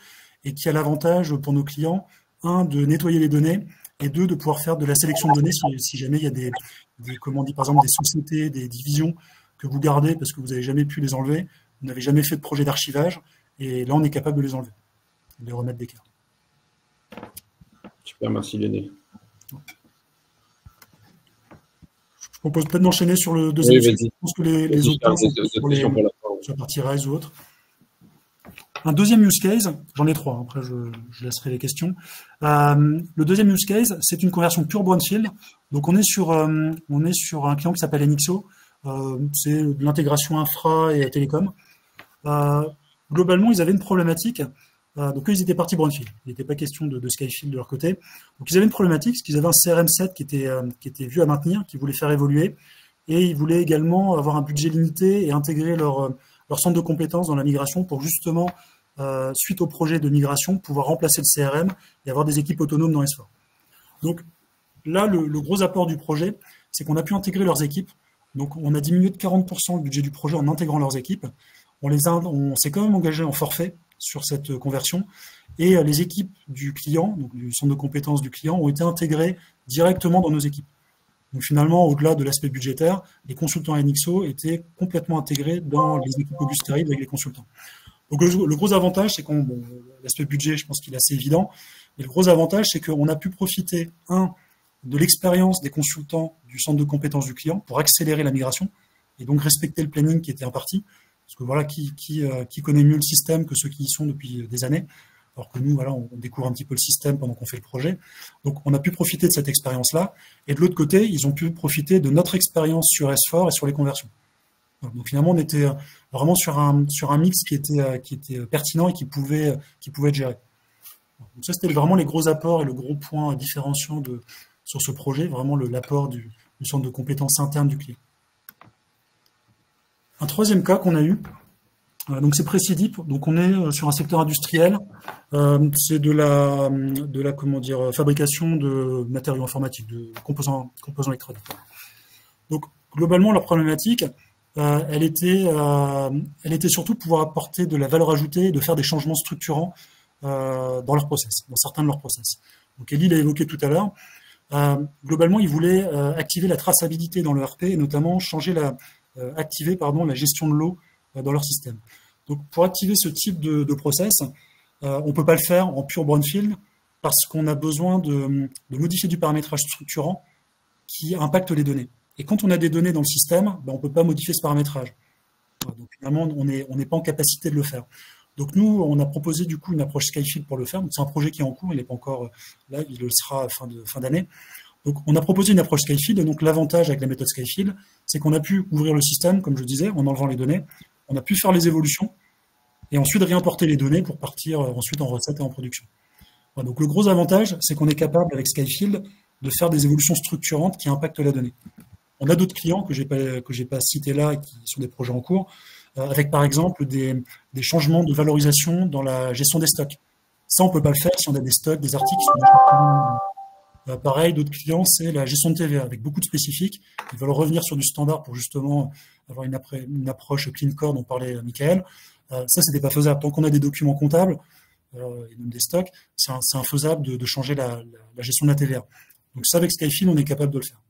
et qui a l'avantage pour nos clients, un, de nettoyer les données, et deux, de pouvoir faire de la sélection de données si jamais il y a comment on dit, par exemple, des sociétés, des divisions que vous gardez parce que vous n'avez jamais pu les enlever, vous n'avez jamais fait de projet d'archivage, et là, on est capable de les enlever, de les remettre d'écart. Super, merci Lionel. Je propose peut-être d'enchaîner sur le deuxième sujet. Je pense que les autres points sont sur la partie RISE ou autre. Un deuxième use case, j'en ai trois, après je laisserai les questions. Le deuxième use case, c'est une conversion pure brownfield. Donc on est sur un client qui s'appelle NXO. C'est de l'intégration infra et télécom. Globalement, ils avaient une problématique. Donc eux, ils étaient partis brownfield. Il n'était pas question de Skyfield de leur côté. Donc ils avaient une problématique, parce qu'ils avaient un CRM7 qui était vieux à maintenir, qu'ils voulaient faire évoluer, et ils voulaient également avoir un budget limité et intégrer leur centre de compétences dans la migration pour justement, suite au projet de migration, pouvoir remplacer le CRM et avoir des équipes autonomes dans S4. Donc là, le gros apport du projet, c'est qu'on a pu intégrer leurs équipes. Donc on a diminué de 40% le budget du projet en intégrant leurs équipes. On s'est quand même engagé en forfait sur cette conversion, et les équipes du client, donc du centre de compétences du client, ont été intégrées directement dans nos équipes. Donc finalement, au-delà de l'aspect budgétaire, les consultants NXO étaient complètement intégrés dans les équipes Auguste Reid avec les consultants. Donc le gros avantage, c'est l'aspect budget, je pense qu'il est assez évident, mais le gros avantage, c'est qu'on a pu profiter, de l'expérience des consultants du centre de compétences du client pour accélérer la migration, et donc respecter le planning qui était imparti. Parce que voilà, qui connaît mieux le système que ceux qui y sont depuis des années, alors que nous, voilà, on découvre un petit peu le système pendant qu'on fait le projet. Donc, on a pu profiter de cette expérience-là. Et de l'autre côté, ils ont pu profiter de notre expérience sur S4 et sur les conversions. Donc, finalement, on était vraiment sur un mix qui était pertinent et qui pouvait être géré. Donc, ça, c'était vraiment les gros apports et le gros point différenciant sur ce projet, vraiment l'apport du centre de compétences interne du client. Un troisième cas qu'on a eu, donc c'est Precidip, donc on est sur un secteur industriel, c'est de la fabrication de matériaux informatiques, de composants électroniques. Donc globalement leur problématique, elle était surtout de pouvoir apporter de la valeur ajoutée et de faire des changements structurants dans leurs process, dans certains de leurs process. Donc Elie l'a évoqué tout à l'heure. Globalement, ils voulaient activer la traçabilité dans le RP et notamment activer la gestion de l'eau dans leur système. Donc, pour activer ce type de process, on ne peut pas le faire en pure brownfield parce qu'on a besoin de modifier du paramétrage structurant qui impacte les données. Et quand on a des données dans le système, on ne peut pas modifier ce paramétrage. Donc, finalement, on n'est pas en capacité de le faire. Donc, nous, on a proposé du coup une approche Skyfield pour le faire. Donc, c'est un projet qui est en cours, il n'est pas encore là, il le sera à fin d'année. Donc, on a proposé une approche Skyfield. Et donc, l'avantage avec la méthode Skyfield, c'est qu'on a pu ouvrir le système, comme je disais, en enlevant les données. On a pu faire les évolutions et ensuite réimporter les données pour partir ensuite en recette et en production. Voilà, donc, le gros avantage, c'est qu'on est capable, avec Skyfield, de faire des évolutions structurantes qui impactent la donnée. On a d'autres clients que j'ai pas cités là et qui sont des projets en cours, avec par exemple des changements de valorisation dans la gestion des stocks. Ça, on peut pas le faire si on a des stocks, des articles qui sont Pareil, d'autres clients, c'est la gestion de TVA avec beaucoup de spécifiques. Ils veulent revenir sur du standard pour justement avoir une approche clean core dont parlait Michael. Ça, c'était pas faisable. Tant qu'on a des documents comptables et même des stocks, c'est infaisable de changer la gestion de la TVA. Donc ça, avec Skyfield, on est capable de le faire.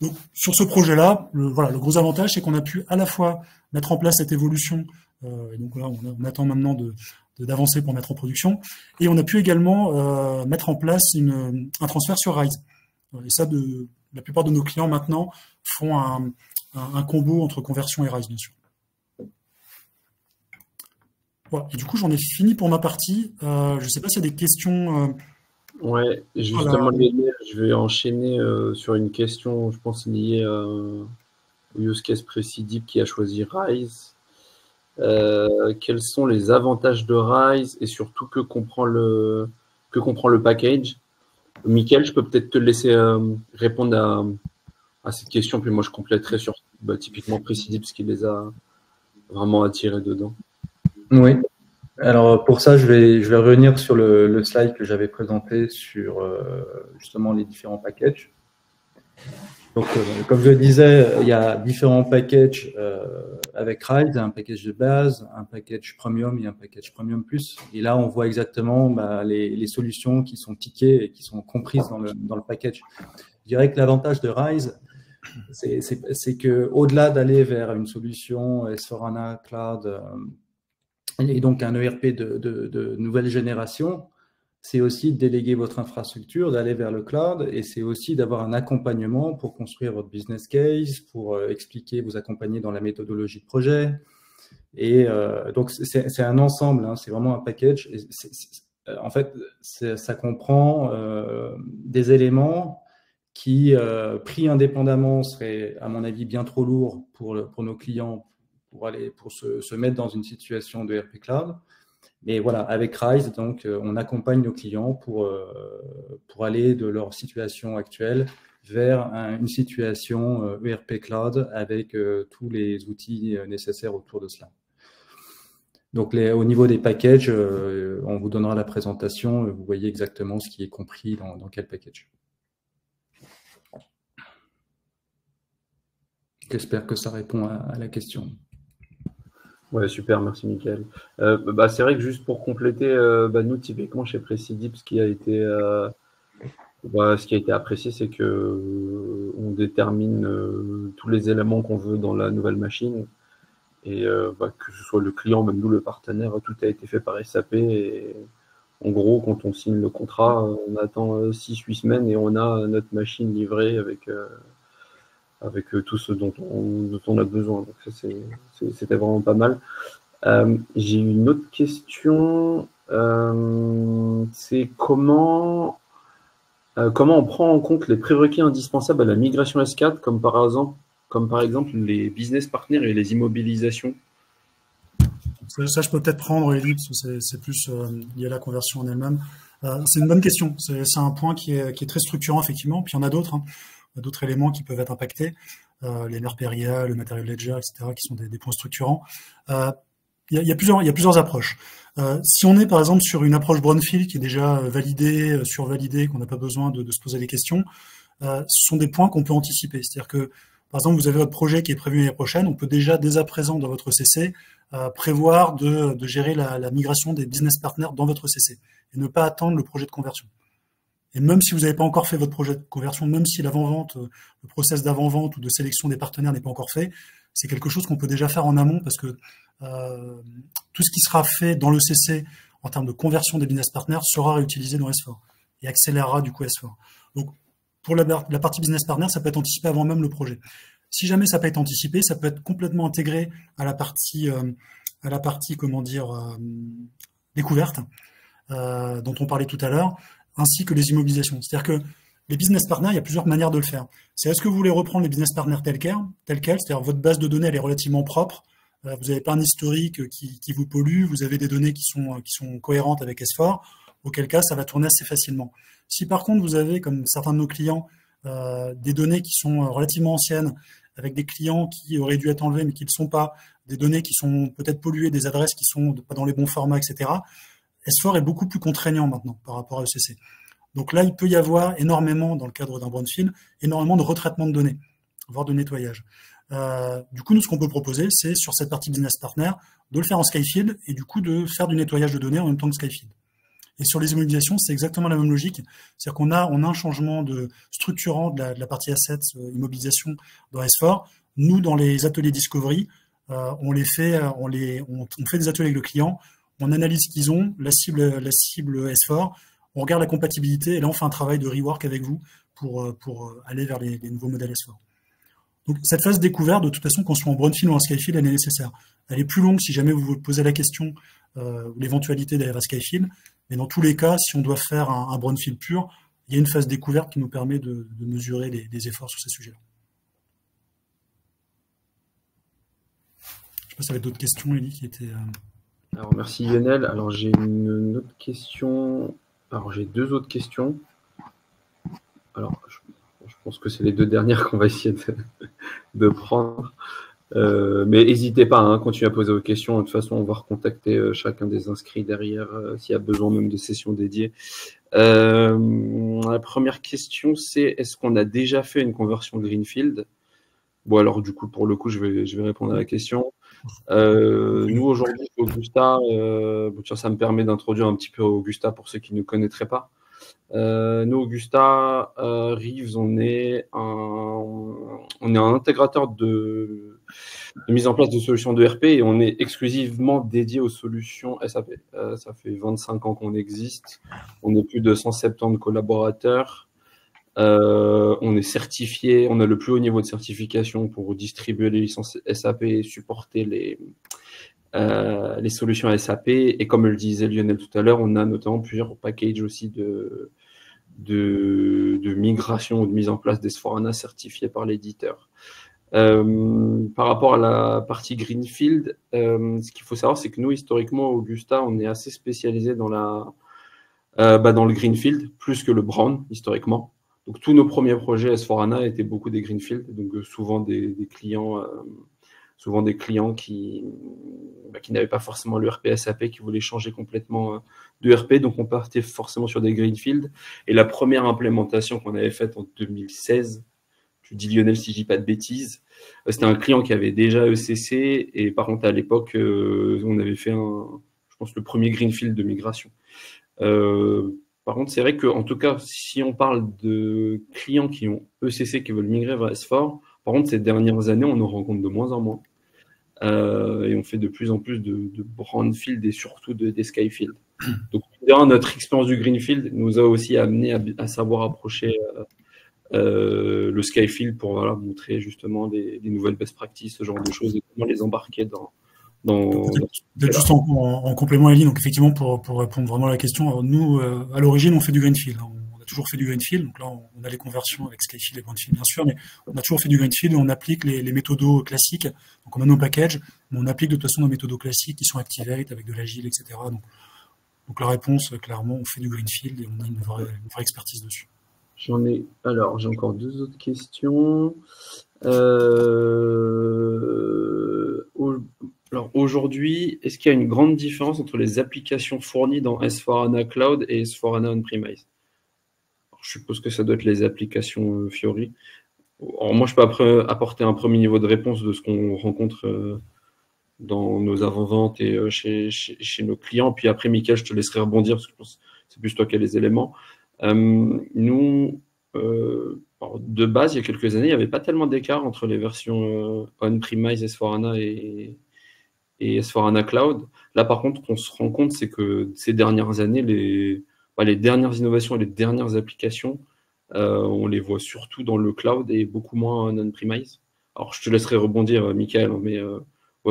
Donc sur ce projet-là, le gros avantage, c'est qu'on a pu à la fois mettre en place cette évolution, et donc là, on attend maintenant d'avancer pour mettre en production, et on a pu également mettre en place un transfert sur Rise. Et ça, la plupart de nos clients maintenant font un combo entre conversion et Rise, bien sûr. Voilà. Et du coup, j'en ai fini pour ma partie. Je ne sais pas s'il y a des questions. Ouais, justement, Lionel, je vais enchaîner sur une question, je pense, liée au use case Precidip qui a choisi Rise. Quels sont les avantages de Rise et surtout que comprend le package? Mickaël, je peux peut-être te laisser répondre à cette question, puis moi je compléterai sur typiquement Precidip, ce qui les a vraiment attirés dedans. Oui. Alors pour ça, je vais revenir sur le slide que j'avais présenté sur justement les différents packages. Donc, comme je le disais, il y a différents packages avec Rise, un package de base, un package premium et un package premium plus. Et là, on voit exactement les solutions qui sont tickées et qui sont comprises dans le package. Je dirais que l'avantage de Rise, c'est que au-delà d'aller vers une solution S/4HANA Cloud et donc un ERP de nouvelle génération, c'est aussi de déléguer votre infrastructure, d'aller vers le cloud, et c'est aussi d'avoir un accompagnement pour construire votre business case, pour expliquer, vous accompagner dans la méthodologie de projet. Et donc, c'est un ensemble, hein, c'est vraiment un package. Et en fait, ça comprend des éléments qui, pris indépendamment, seraient, à mon avis, bien trop lourds pour nos clients pour se mettre dans une situation de ERP Cloud. Mais voilà, avec Rise, donc, on accompagne nos clients pour aller de leur situation actuelle vers une situation ERP Cloud avec tous les outils nécessaires autour de cela. Donc, au niveau des packages, on vous donnera la présentation, vous voyez exactement ce qui est compris dans quel package. J'espère que ça répond à la question. Ouais, super, merci Mickaël. C'est vrai que juste pour compléter, nous typiquement chez Precidip, ce qui a été apprécié, c'est que on détermine tous les éléments qu'on veut dans la nouvelle machine, et que ce soit le client, même nous le partenaire, tout a été fait par SAP. Et en gros, quand on signe le contrat, on attend 6-8 semaines et on a notre machine livrée avec tout ce dont on a besoin. Donc ça, c'était vraiment pas mal. J'ai une autre question. C'est comment on prend en compte les prérequis indispensables à la migration S4, comme par exemple les business partners et les immobilisations? Ça, je peux peut-être prendre, Elie, parce que c'est plus lié à la conversion en elle-même. C'est une bonne question. C'est un point qui est très structurant, effectivement. Puis il y en a d'autres. D'autres éléments qui peuvent être impactés, les NRPRIA, le Material Ledger, etc., qui sont des points structurants. Il y a plusieurs approches. Si on est par exemple sur une approche brownfield qui est déjà validée, survalidée, qu'on n'a pas besoin de se poser des questions, ce sont des points qu'on peut anticiper. C'est-à-dire que, par exemple, vous avez votre projet qui est prévu l'année prochaine, on peut déjà dès à présent dans votre CC prévoir de gérer la migration des business partners dans votre CC et ne pas attendre le projet de conversion. Et même si vous n'avez pas encore fait votre projet de conversion, même si l'avant-vente, le process d'avant-vente ou de sélection des partenaires n'est pas encore fait, c'est quelque chose qu'on peut déjà faire en amont parce que tout ce qui sera fait dans le CC en termes de conversion des business partners sera réutilisé dans S4 et accélérera du coup S4. Donc, pour la partie business partner, ça peut être anticipé avant même le projet. Si jamais ça peut être anticipé, ça peut être complètement intégré à la partie découverte dont on parlait tout à l'heure, ainsi que les immobilisations. C'est-à-dire que les business partners, il y a plusieurs manières de le faire. C'est est-ce que vous voulez reprendre les business partners tels quels, c'est-à-dire votre base de données elle est relativement propre, vous n'avez pas un historique qui vous pollue, vous avez des données qui sont cohérentes avec S4, auquel cas ça va tourner assez facilement. Si par contre vous avez, comme certains de nos clients, des données qui sont relativement anciennes, avec des clients qui auraient dû être enlevés mais qui ne le sont pas, des données qui sont peut-être polluées, des adresses qui sont pas dans les bons formats, etc., S4 est beaucoup plus contraignant maintenant par rapport à ECC. Donc là, il peut y avoir énormément, dans le cadre d'un brownfield, énormément de retraitement de données, voire de nettoyage. Du coup, nous, ce qu'on peut proposer, c'est sur cette partie business partner, de le faire en Skyfield et du coup de faire du nettoyage de données en même temps que Skyfield. Et sur les immobilisations, c'est exactement la même logique. C'est-à-dire qu'on a un changement de structurant de la partie assets, immobilisation dans S4. Nous, dans les ateliers Discovery, on fait des ateliers avec le client, on analyse ce qu'ils ont, la cible S4, on regarde la compatibilité et là, on fait un travail de rework avec vous pour aller vers les nouveaux modèles S4. Donc, cette phase découverte, de toute façon, qu'on soit en brownfield ou en Skyfield, elle est nécessaire. Elle est plus longue si jamais vous vous posez la question l'éventualité d'aller à Skyfield. Mais dans tous les cas, si on doit faire un brownfield pur, il y a une phase découverte qui nous permet de mesurer les efforts sur ces sujets-là. Je ne sais pas si y avait d'autres questions, Elie, qui étaient... Alors, merci Lionel. Alors, j'ai une autre question. Alors, j'ai deux autres questions. Alors, je pense que c'est les deux dernières qu'on va essayer de prendre. Mais n'hésitez pas, hein, continuez à poser vos questions. De toute façon, on va recontacter chacun des inscrits derrière s'il y a besoin même de sessions dédiées. La première question, c'est est-ce qu'on a déjà fait une conversion Greenfield? Bon, alors du coup, pour le coup, je vais répondre à la question. Nous, aujourd'hui, Augusta, ça me permet d'introduire un petit peu Augusta pour ceux qui ne connaîtraient pas. Nous, Augusta, Reeves, on est un intégrateur de mise en place de solutions de RP et on est exclusivement dédié aux solutions SAP. Ça fait 25 ans qu'on existe. On est plus de 170 collaborateurs. On est certifié, on a le plus haut niveau de certification pour distribuer les licences SAP et supporter les solutions SAP. Et comme le disait Lionel tout à l'heure, on a notamment plusieurs packages aussi de migration ou de mise en place d'S4HANA certifiés par l'éditeur. Par rapport à la partie Greenfield, ce qu'il faut savoir, c'est que nous, historiquement, Augusta, on est assez spécialisé dans le Greenfield, plus que le Brown, historiquement. Donc, tous nos premiers projets S4HANA étaient beaucoup des Greenfield, donc souvent des clients qui n'avaient pas forcément le RP SAP, qui voulaient changer complètement de RP. Donc, on partait forcément sur des Greenfield. Et la première implémentation qu'on avait faite en 2016, tu dis Lionel si je dis pas de bêtises, c'était un client qui avait déjà ECC. Et par contre, à l'époque, on avait fait je pense, le premier Greenfield de migration. Par contre, c'est vrai qu'en tout cas, si on parle de clients qui ont ECC, qui veulent migrer vers S4, par contre, ces dernières années, on en rencontre de moins en moins. Et on fait de plus en plus de brownfield et surtout des skyfield. Donc, notre expérience du greenfield nous a aussi amené à savoir approcher le skyfield pour montrer justement des nouvelles best practices, ce genre de choses, et comment les embarquer dans Juste en complément, Elie, donc effectivement, pour répondre vraiment à la question, alors nous, à l'origine, on fait du greenfield. On a toujours fait du greenfield, donc là, on a les conversions avec Skyfield et brownfield, bien sûr, mais on a toujours fait du greenfield et on applique les méthodos classiques. Donc, on a nos packages, mais on applique de toute façon nos méthodos classiques qui sont Activate avec de l'agile, etc. Donc, la réponse, clairement, on fait du greenfield et on a une vraie expertise dessus. J'ai encore deux autres questions. Alors aujourd'hui, est-ce qu'il y a une grande différence entre les applications fournies dans S4HANA Cloud et S4HANA On-Premise? Je suppose que ça doit être les applications Fiori. Alors moi, je peux apporter un premier niveau de réponse de ce qu'on rencontre dans nos avant-ventes et chez nos clients. Puis après, Mickaël, je te laisserai rebondir parce que je pense que c'est plus toi qui as les éléments. Nous, de base, il y a quelques années, il n'y avait pas tellement d'écart entre les versions On-Premise S4HANA et S4HANA Cloud. Là, par contre, qu'on se rend compte, c'est que ces dernières années, les dernières innovations et les dernières applications, on les voit surtout dans le cloud et beaucoup moins en on-premise. Alors, je te laisserai rebondir, Mickaël, mais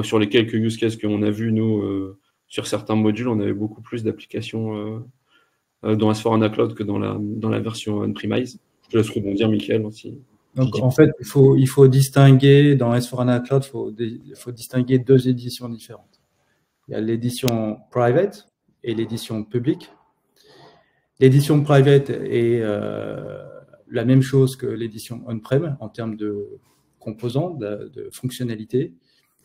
sur les quelques use cases qu'on a vus, nous, sur certains modules, on avait beaucoup plus d'applications dans S4HANA Cloud que dans la version on-premise. Je te laisse rebondir, Mickaël, aussi. Donc, en fait, il faut distinguer, dans S4HANA Cloud, il faut distinguer deux éditions différentes. Il y a l'édition private et l'édition publique. L'édition private est la même chose que l'édition on-prem en termes de composants, de fonctionnalités.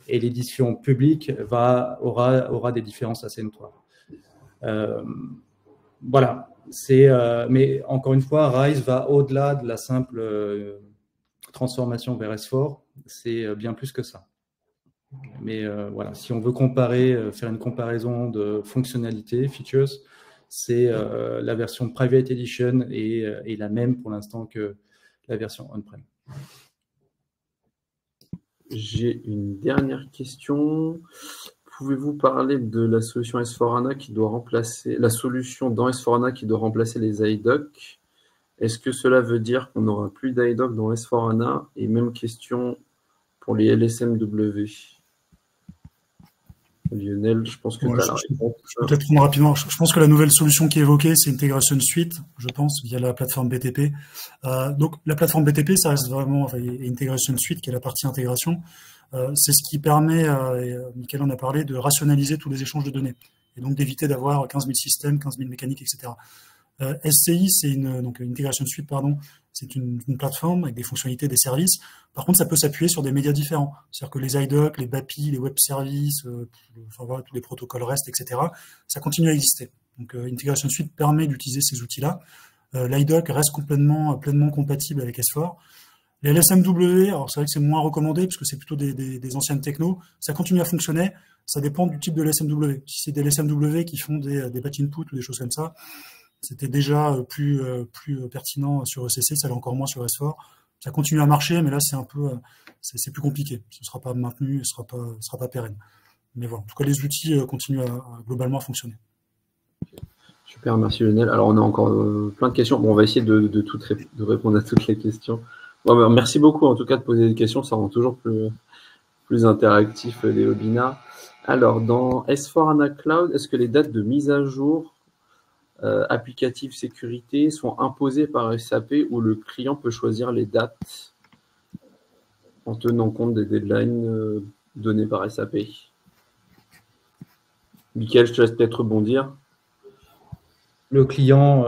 Et l'édition publique aura des différences assez notoires. Voilà. Mais encore une fois, Rise va au-delà de la simple transformation vers S4. C'est bien plus que ça. Mais voilà, si on veut faire une comparaison de fonctionnalités, features, c'est la version Private Edition est la même pour l'instant que la version on-prem. J'ai une dernière question. Pouvez-vous parler de la solution S4HANA qui doit remplacer la solution dans S4HANA qui doit remplacer les iDoc? Est-ce que cela veut dire qu'on n'aura plus d'iDoc dans S4HANA? Et même question pour les LSMW. Lionel, je pense que tu as la réponse. Je peux peut-être prendre rapidement. Je pense que la nouvelle solution qui est évoquée, c'est Integration Suite, je pense, via la plateforme BTP. Donc, la plateforme BTP, ça reste vraiment, Integration Suite, qui est la partie intégration. C'est ce qui permet, Michael en a parlé, de rationaliser tous les échanges de données. Et donc, d'éviter d'avoir 15 000 systèmes, 15 000 mécaniques, etc. SCI, c'est donc Integration Suite, pardon, c'est une plateforme avec des fonctionnalités, des services. Par contre, ça peut s'appuyer sur des médias différents. C'est-à-dire que les iDoc, les BAPI, les web services, voilà, tous les protocoles REST, etc., ça continue à exister. Donc, Integration Suite permet d'utiliser ces outils-là. L'iDoc reste pleinement compatible avec S4. Les LSMW, alors c'est vrai que c'est moins recommandé parce que c'est plutôt des anciennes technos. Ça continue à fonctionner. Ça dépend du type de LSMW. Si c'est des LSMW qui font des batch input ou des choses comme ça, c'était déjà plus pertinent sur ECC, ça l'est encore moins sur S4. Ça continue à marcher, mais là, c'est plus compliqué. Ce ne sera pas maintenu, ce sera pas pérenne. Mais voilà, en tout cas, les outils continuent globalement à fonctionner. Super, merci Lionel. Alors, on a encore plein de questions. Bon, on va essayer de répondre à toutes les questions. Bon, ben, merci beaucoup, en tout cas, de poser des questions. Ça rend toujours plus interactif les webinars. Alors, dans S4HANA Cloud, est-ce que les dates de mise à jour applicative sécurité sont imposées par SAP ou le client peut choisir les dates en tenant compte des deadlines donnés par SAP? Michael, je te laisse peut-être rebondir. Le client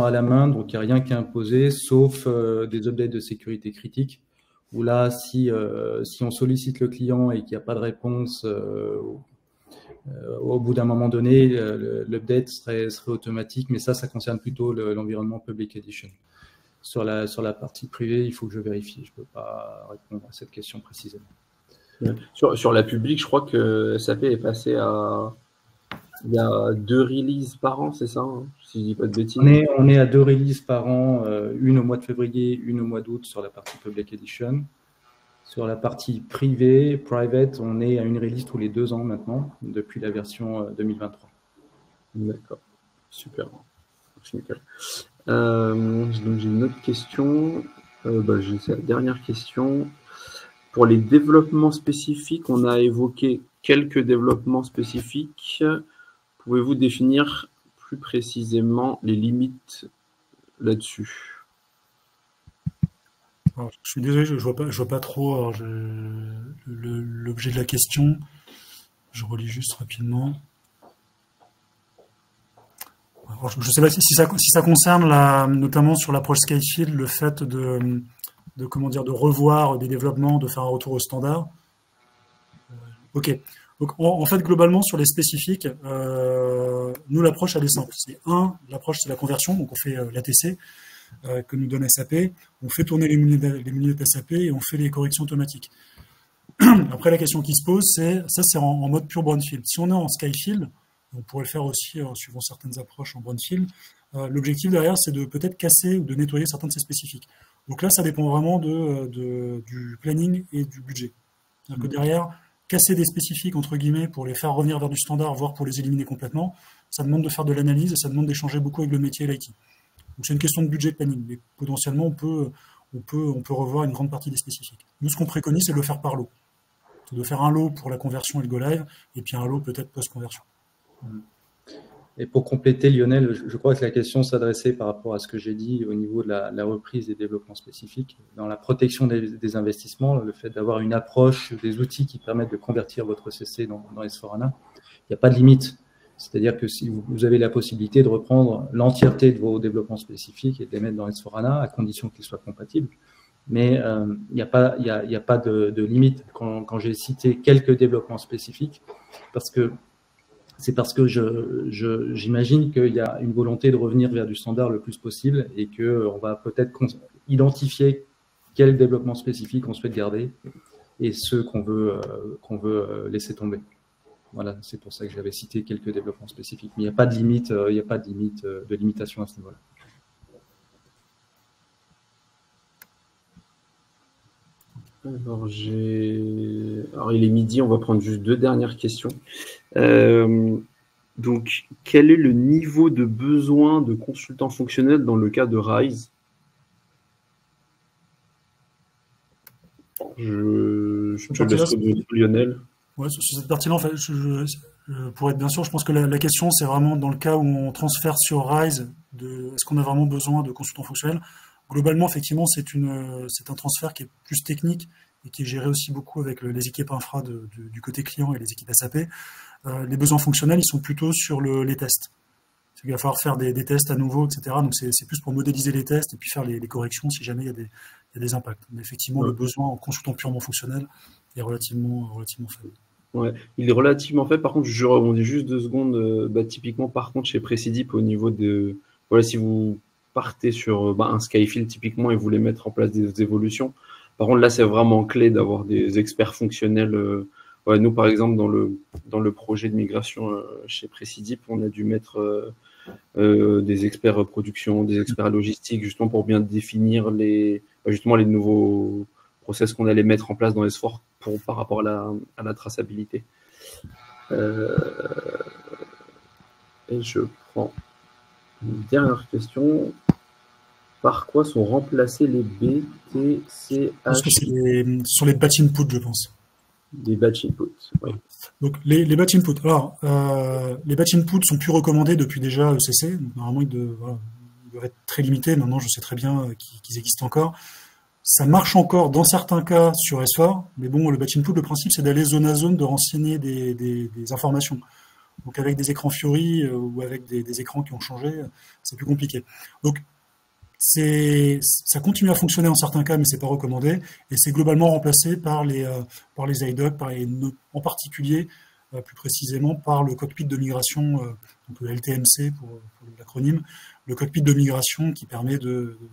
a la main, donc il n'y a rien qui est imposé, sauf des updates de sécurité critiques, où là, si on sollicite le client et qu'il n'y a pas de réponse au bout d'un moment donné, l'update serait automatique, mais ça concerne plutôt l'environnement Public Edition. Sur la partie privée, il faut que je vérifie. Je ne peux pas répondre à cette question précisément. Sur la publique, je crois que SAP est passé à... Il y a 2 releases par an, c'est ça, hein, si je ne dis pas de bêtises? On est à 2 releases par an, une au mois de février, une au mois d'août sur la partie Public Edition. Sur la partie privée, private, on est à une release tous les 2 ans maintenant, depuis la version 2023. D'accord, super. Merci, Michael. Donc j'ai une autre question. C'est la dernière question. Pour les développements spécifiques, on a évoqué quelques développements spécifiques. Pouvez-vous définir plus précisément les limites là-dessus? Alors, je suis désolé, je vois pas trop l'objet de la question. Je relis juste rapidement. Alors, je ne sais pas si ça concerne notamment sur l'approche Skyfield, le fait de revoir des développements, de faire un retour au standard. Ok. Donc, en fait, globalement, sur les spécifiques, nous, l'approche, elle est simple. L'approche, c'est la conversion. Donc, on fait l'ATC que nous donne SAP. On fait tourner les menus SAP et on fait les corrections automatiques. Après, la question qui se pose, c'est en mode pure brownfield. Si on est en Skyfield, on pourrait le faire aussi suivant certaines approches en brownfield. L'objectif derrière, c'est de peut-être casser ou de nettoyer certains de ces spécifiques. Donc là, ça dépend vraiment du planning et du budget. C'est-à-dire que derrière, casser des spécifiques, entre guillemets, pour les faire revenir vers du standard, voire pour les éliminer complètement, ça demande de faire de l'analyse et ça demande d'échanger beaucoup avec le métier et l'IT. Donc c'est une question de budget de planning, mais potentiellement on peut revoir une grande partie des spécifiques. Nous, ce qu'on préconise, c'est de le faire par lot. C'est de faire un lot pour la conversion et le go live, et puis un lot peut-être post-conversion. Et pour compléter, Lionel, je crois que la question s'adressait par rapport à ce que j'ai dit au niveau de la reprise des développements spécifiques. Dans la protection des investissements, le fait d'avoir une approche, des outils qui permettent de convertir votre CC dans S4HANA, il n'y a pas de limite. C'est-à-dire que si vous avez la possibilité de reprendre l'entièreté de vos développements spécifiques et de les mettre dans S4HANA, à condition qu'ils soient compatibles. Mais il n'y a pas de limite quand j'ai cité quelques développements spécifiques, parce que c'est parce que j'imagine qu'il y a une volonté de revenir vers du standard le plus possible et qu'on va peut-être identifier quel développement spécifique on souhaite garder et ceux qu'on veut laisser tomber. Voilà, c'est pour ça que j'avais cité quelques développements spécifiques. Mais il n'y a pas de limite, de limitation à ce niveau-là. Alors, il est midi, on va prendre juste 2 dernières questions. Donc, quel est le niveau de besoin de consultants fonctionnels dans le cas de Rise? Je te laisse répondre, Lionel. Ouais, sur cette partie-là, en fait, pour être bien sûr, je pense que la question, c'est vraiment dans le cas où on transfère sur Rise, est-ce qu'on a vraiment besoin de consultants fonctionnels? Globalement, effectivement, c'est un transfert qui est plus technique et qui est géré aussi beaucoup avec les équipes infra du côté client et les équipes SAP. Les besoins fonctionnels, ils sont plutôt sur les tests. Il va falloir faire des tests à nouveau, etc. Donc, c'est plus pour modéliser les tests et puis faire les corrections si jamais il y a des impacts. Mais effectivement, le besoin en consultant purement fonctionnel est relativement faible. Ouais, il est relativement faible. Par contre, je rebondis juste 2 secondes. Typiquement, par contre, chez Precidip, au niveau de... Voilà, si vous partez sur un Skyfield, typiquement, et vous voulez mettre en place des évolutions, par contre, là, c'est vraiment clé d'avoir des experts fonctionnels. Nous, par exemple, dans le projet de migration chez Precidip, on a dû mettre des experts production, des experts logistiques, justement pour bien définir les nouveaux process qu'on allait mettre en place dans S4 par rapport à la traçabilité. Et je prends une dernière question. Par quoi sont remplacés les BTCH? Parce que ce sont les batch input, je pense. Des batch input, oui. Donc les batch input. Alors, les batch input sont plus recommandés depuis déjà ECC. Donc, normalement, ils doivent être très limités. Maintenant, je sais très bien qu'ils existent encore. Ça marche encore dans certains cas sur S4, mais bon, le batch input, le principe, c'est d'aller zone à zone, de renseigner des informations. Donc avec des écrans Fiori ou avec des écrans qui ont changé, c'est plus compliqué. Donc ça continue à fonctionner en certains cas, mais c'est pas recommandé, et c'est globalement remplacé par les iDoc, en particulier, plus précisément, par le cockpit de migration, donc le LTMC pour l'acronyme, le cockpit de migration qui permet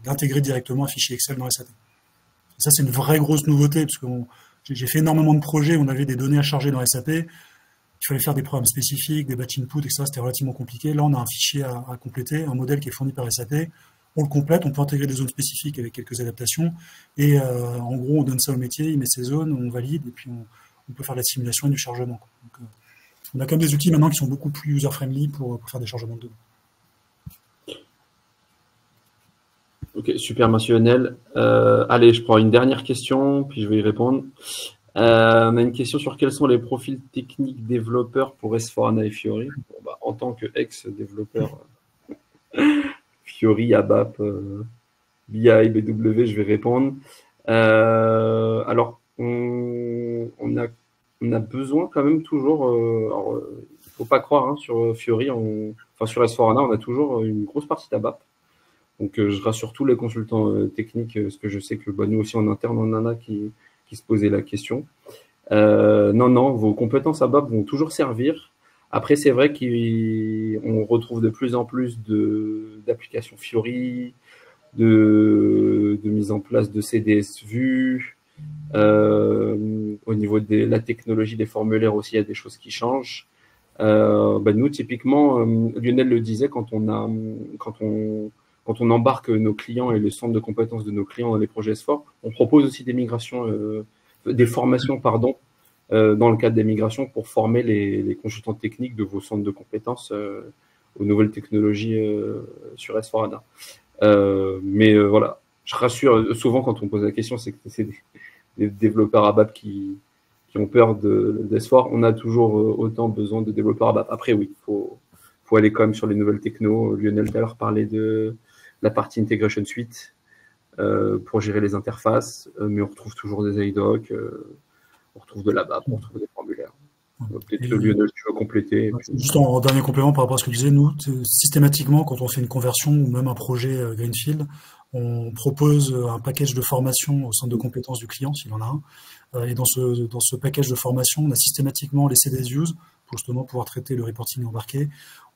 d'intégrer directement un fichier Excel dans SAP. Et ça, c'est une vraie grosse nouveauté, parce que j'ai fait énormément de projets où on avait des données à charger dans SAP, il fallait faire des programmes spécifiques, des batch input, etc. C'était relativement compliqué. Là, on a un fichier à compléter, un modèle qui est fourni par SAP, on le complète, on peut intégrer des zones spécifiques avec quelques adaptations, et en gros, on donne ça au métier, il met ses zones, on valide, et puis on peut faire de la simulation et du chargement. Donc, on a quand même des outils maintenant qui sont beaucoup plus user-friendly pour faire des chargements de données. Ok, super, monsieur Lionel. Allez, je prends une dernière question, puis je vais y répondre. On a une question sur quels sont les profils techniques développeurs pour S4HANA et Fiori. En tant que ex-développeur Fiori, ABAP, BI, BW, je vais répondre. Alors, on a besoin quand même toujours... il ne faut pas croire, sur Fiori, sur S4HANA, on a toujours une grosse partie d'ABAP. Donc, je rassure tous les consultants techniques, parce que je sais que nous aussi en interne, on en a qui se posaient la question. Non, vos compétences ABAP vont toujours servir. Après, c'est vrai qu'on retrouve de plus en plus d'applications Fiori, de mise en place de CDS vues. Au niveau de la technologie des formulaires aussi, il y a des choses qui changent. Nous, typiquement, Lionel le disait, quand on embarque nos clients et le centre de compétences de nos clients dans les projets S4, on propose aussi des formations, dans le cadre des migrations pour former les consultants techniques de vos centres de compétences aux nouvelles technologies sur S4HANA. Mais voilà, je rassure, souvent quand on pose la question, c'est que c'est des développeurs ABAP qui ont peur d'S4. On a toujours autant besoin de développeurs ABAP. Après, oui, faut aller quand même sur les nouvelles technos. Lionel tout à l'heure parlait de la partie Integration Suite pour gérer les interfaces, mais on retrouve toujours des iDoc, on retrouve de l'ABAP, on retrouve des formulaires. Peut-être que Lionel, tu vas compléter. Juste en dernier complément par rapport à ce que tu disais, nous, systématiquement, quand on fait une conversion ou même un projet Greenfield, on propose un package de formation au centre de compétences du client, s'il en a un. Et dans ce package de formation, on a systématiquement les CDS Use, pour justement pouvoir traiter le reporting embarqué.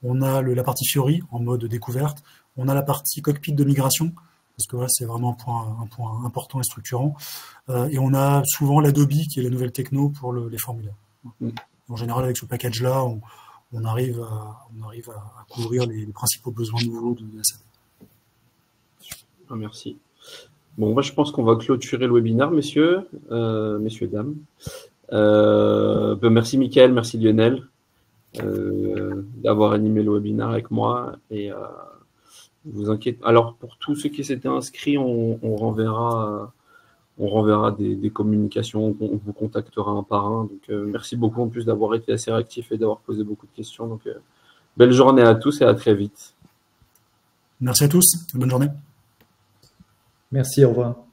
On a la partie Fiori en mode découverte. On a la partie cockpit de migration, parce que c'est vraiment un point important et structurant. Et on a souvent l'Adobe, qui est la nouvelle techno pour les formulaires. En général, avec ce package-là, on arrive à couvrir les principaux besoins nouveaux de SAP. Merci. Bon, moi, je pense qu'on va clôturer le webinaire, messieurs, dames. Merci Mickaël, merci Lionel d'avoir animé le webinaire avec moi. Et vous inquiétez. Alors, pour tous ceux qui s'étaient inscrits, on renverra des communications, on vous contactera un par un. Donc, merci beaucoup en plus d'avoir été assez réactif et d'avoir posé beaucoup de questions. Donc, belle journée à tous et à très vite. Merci à tous. Bonne journée. Merci, au revoir.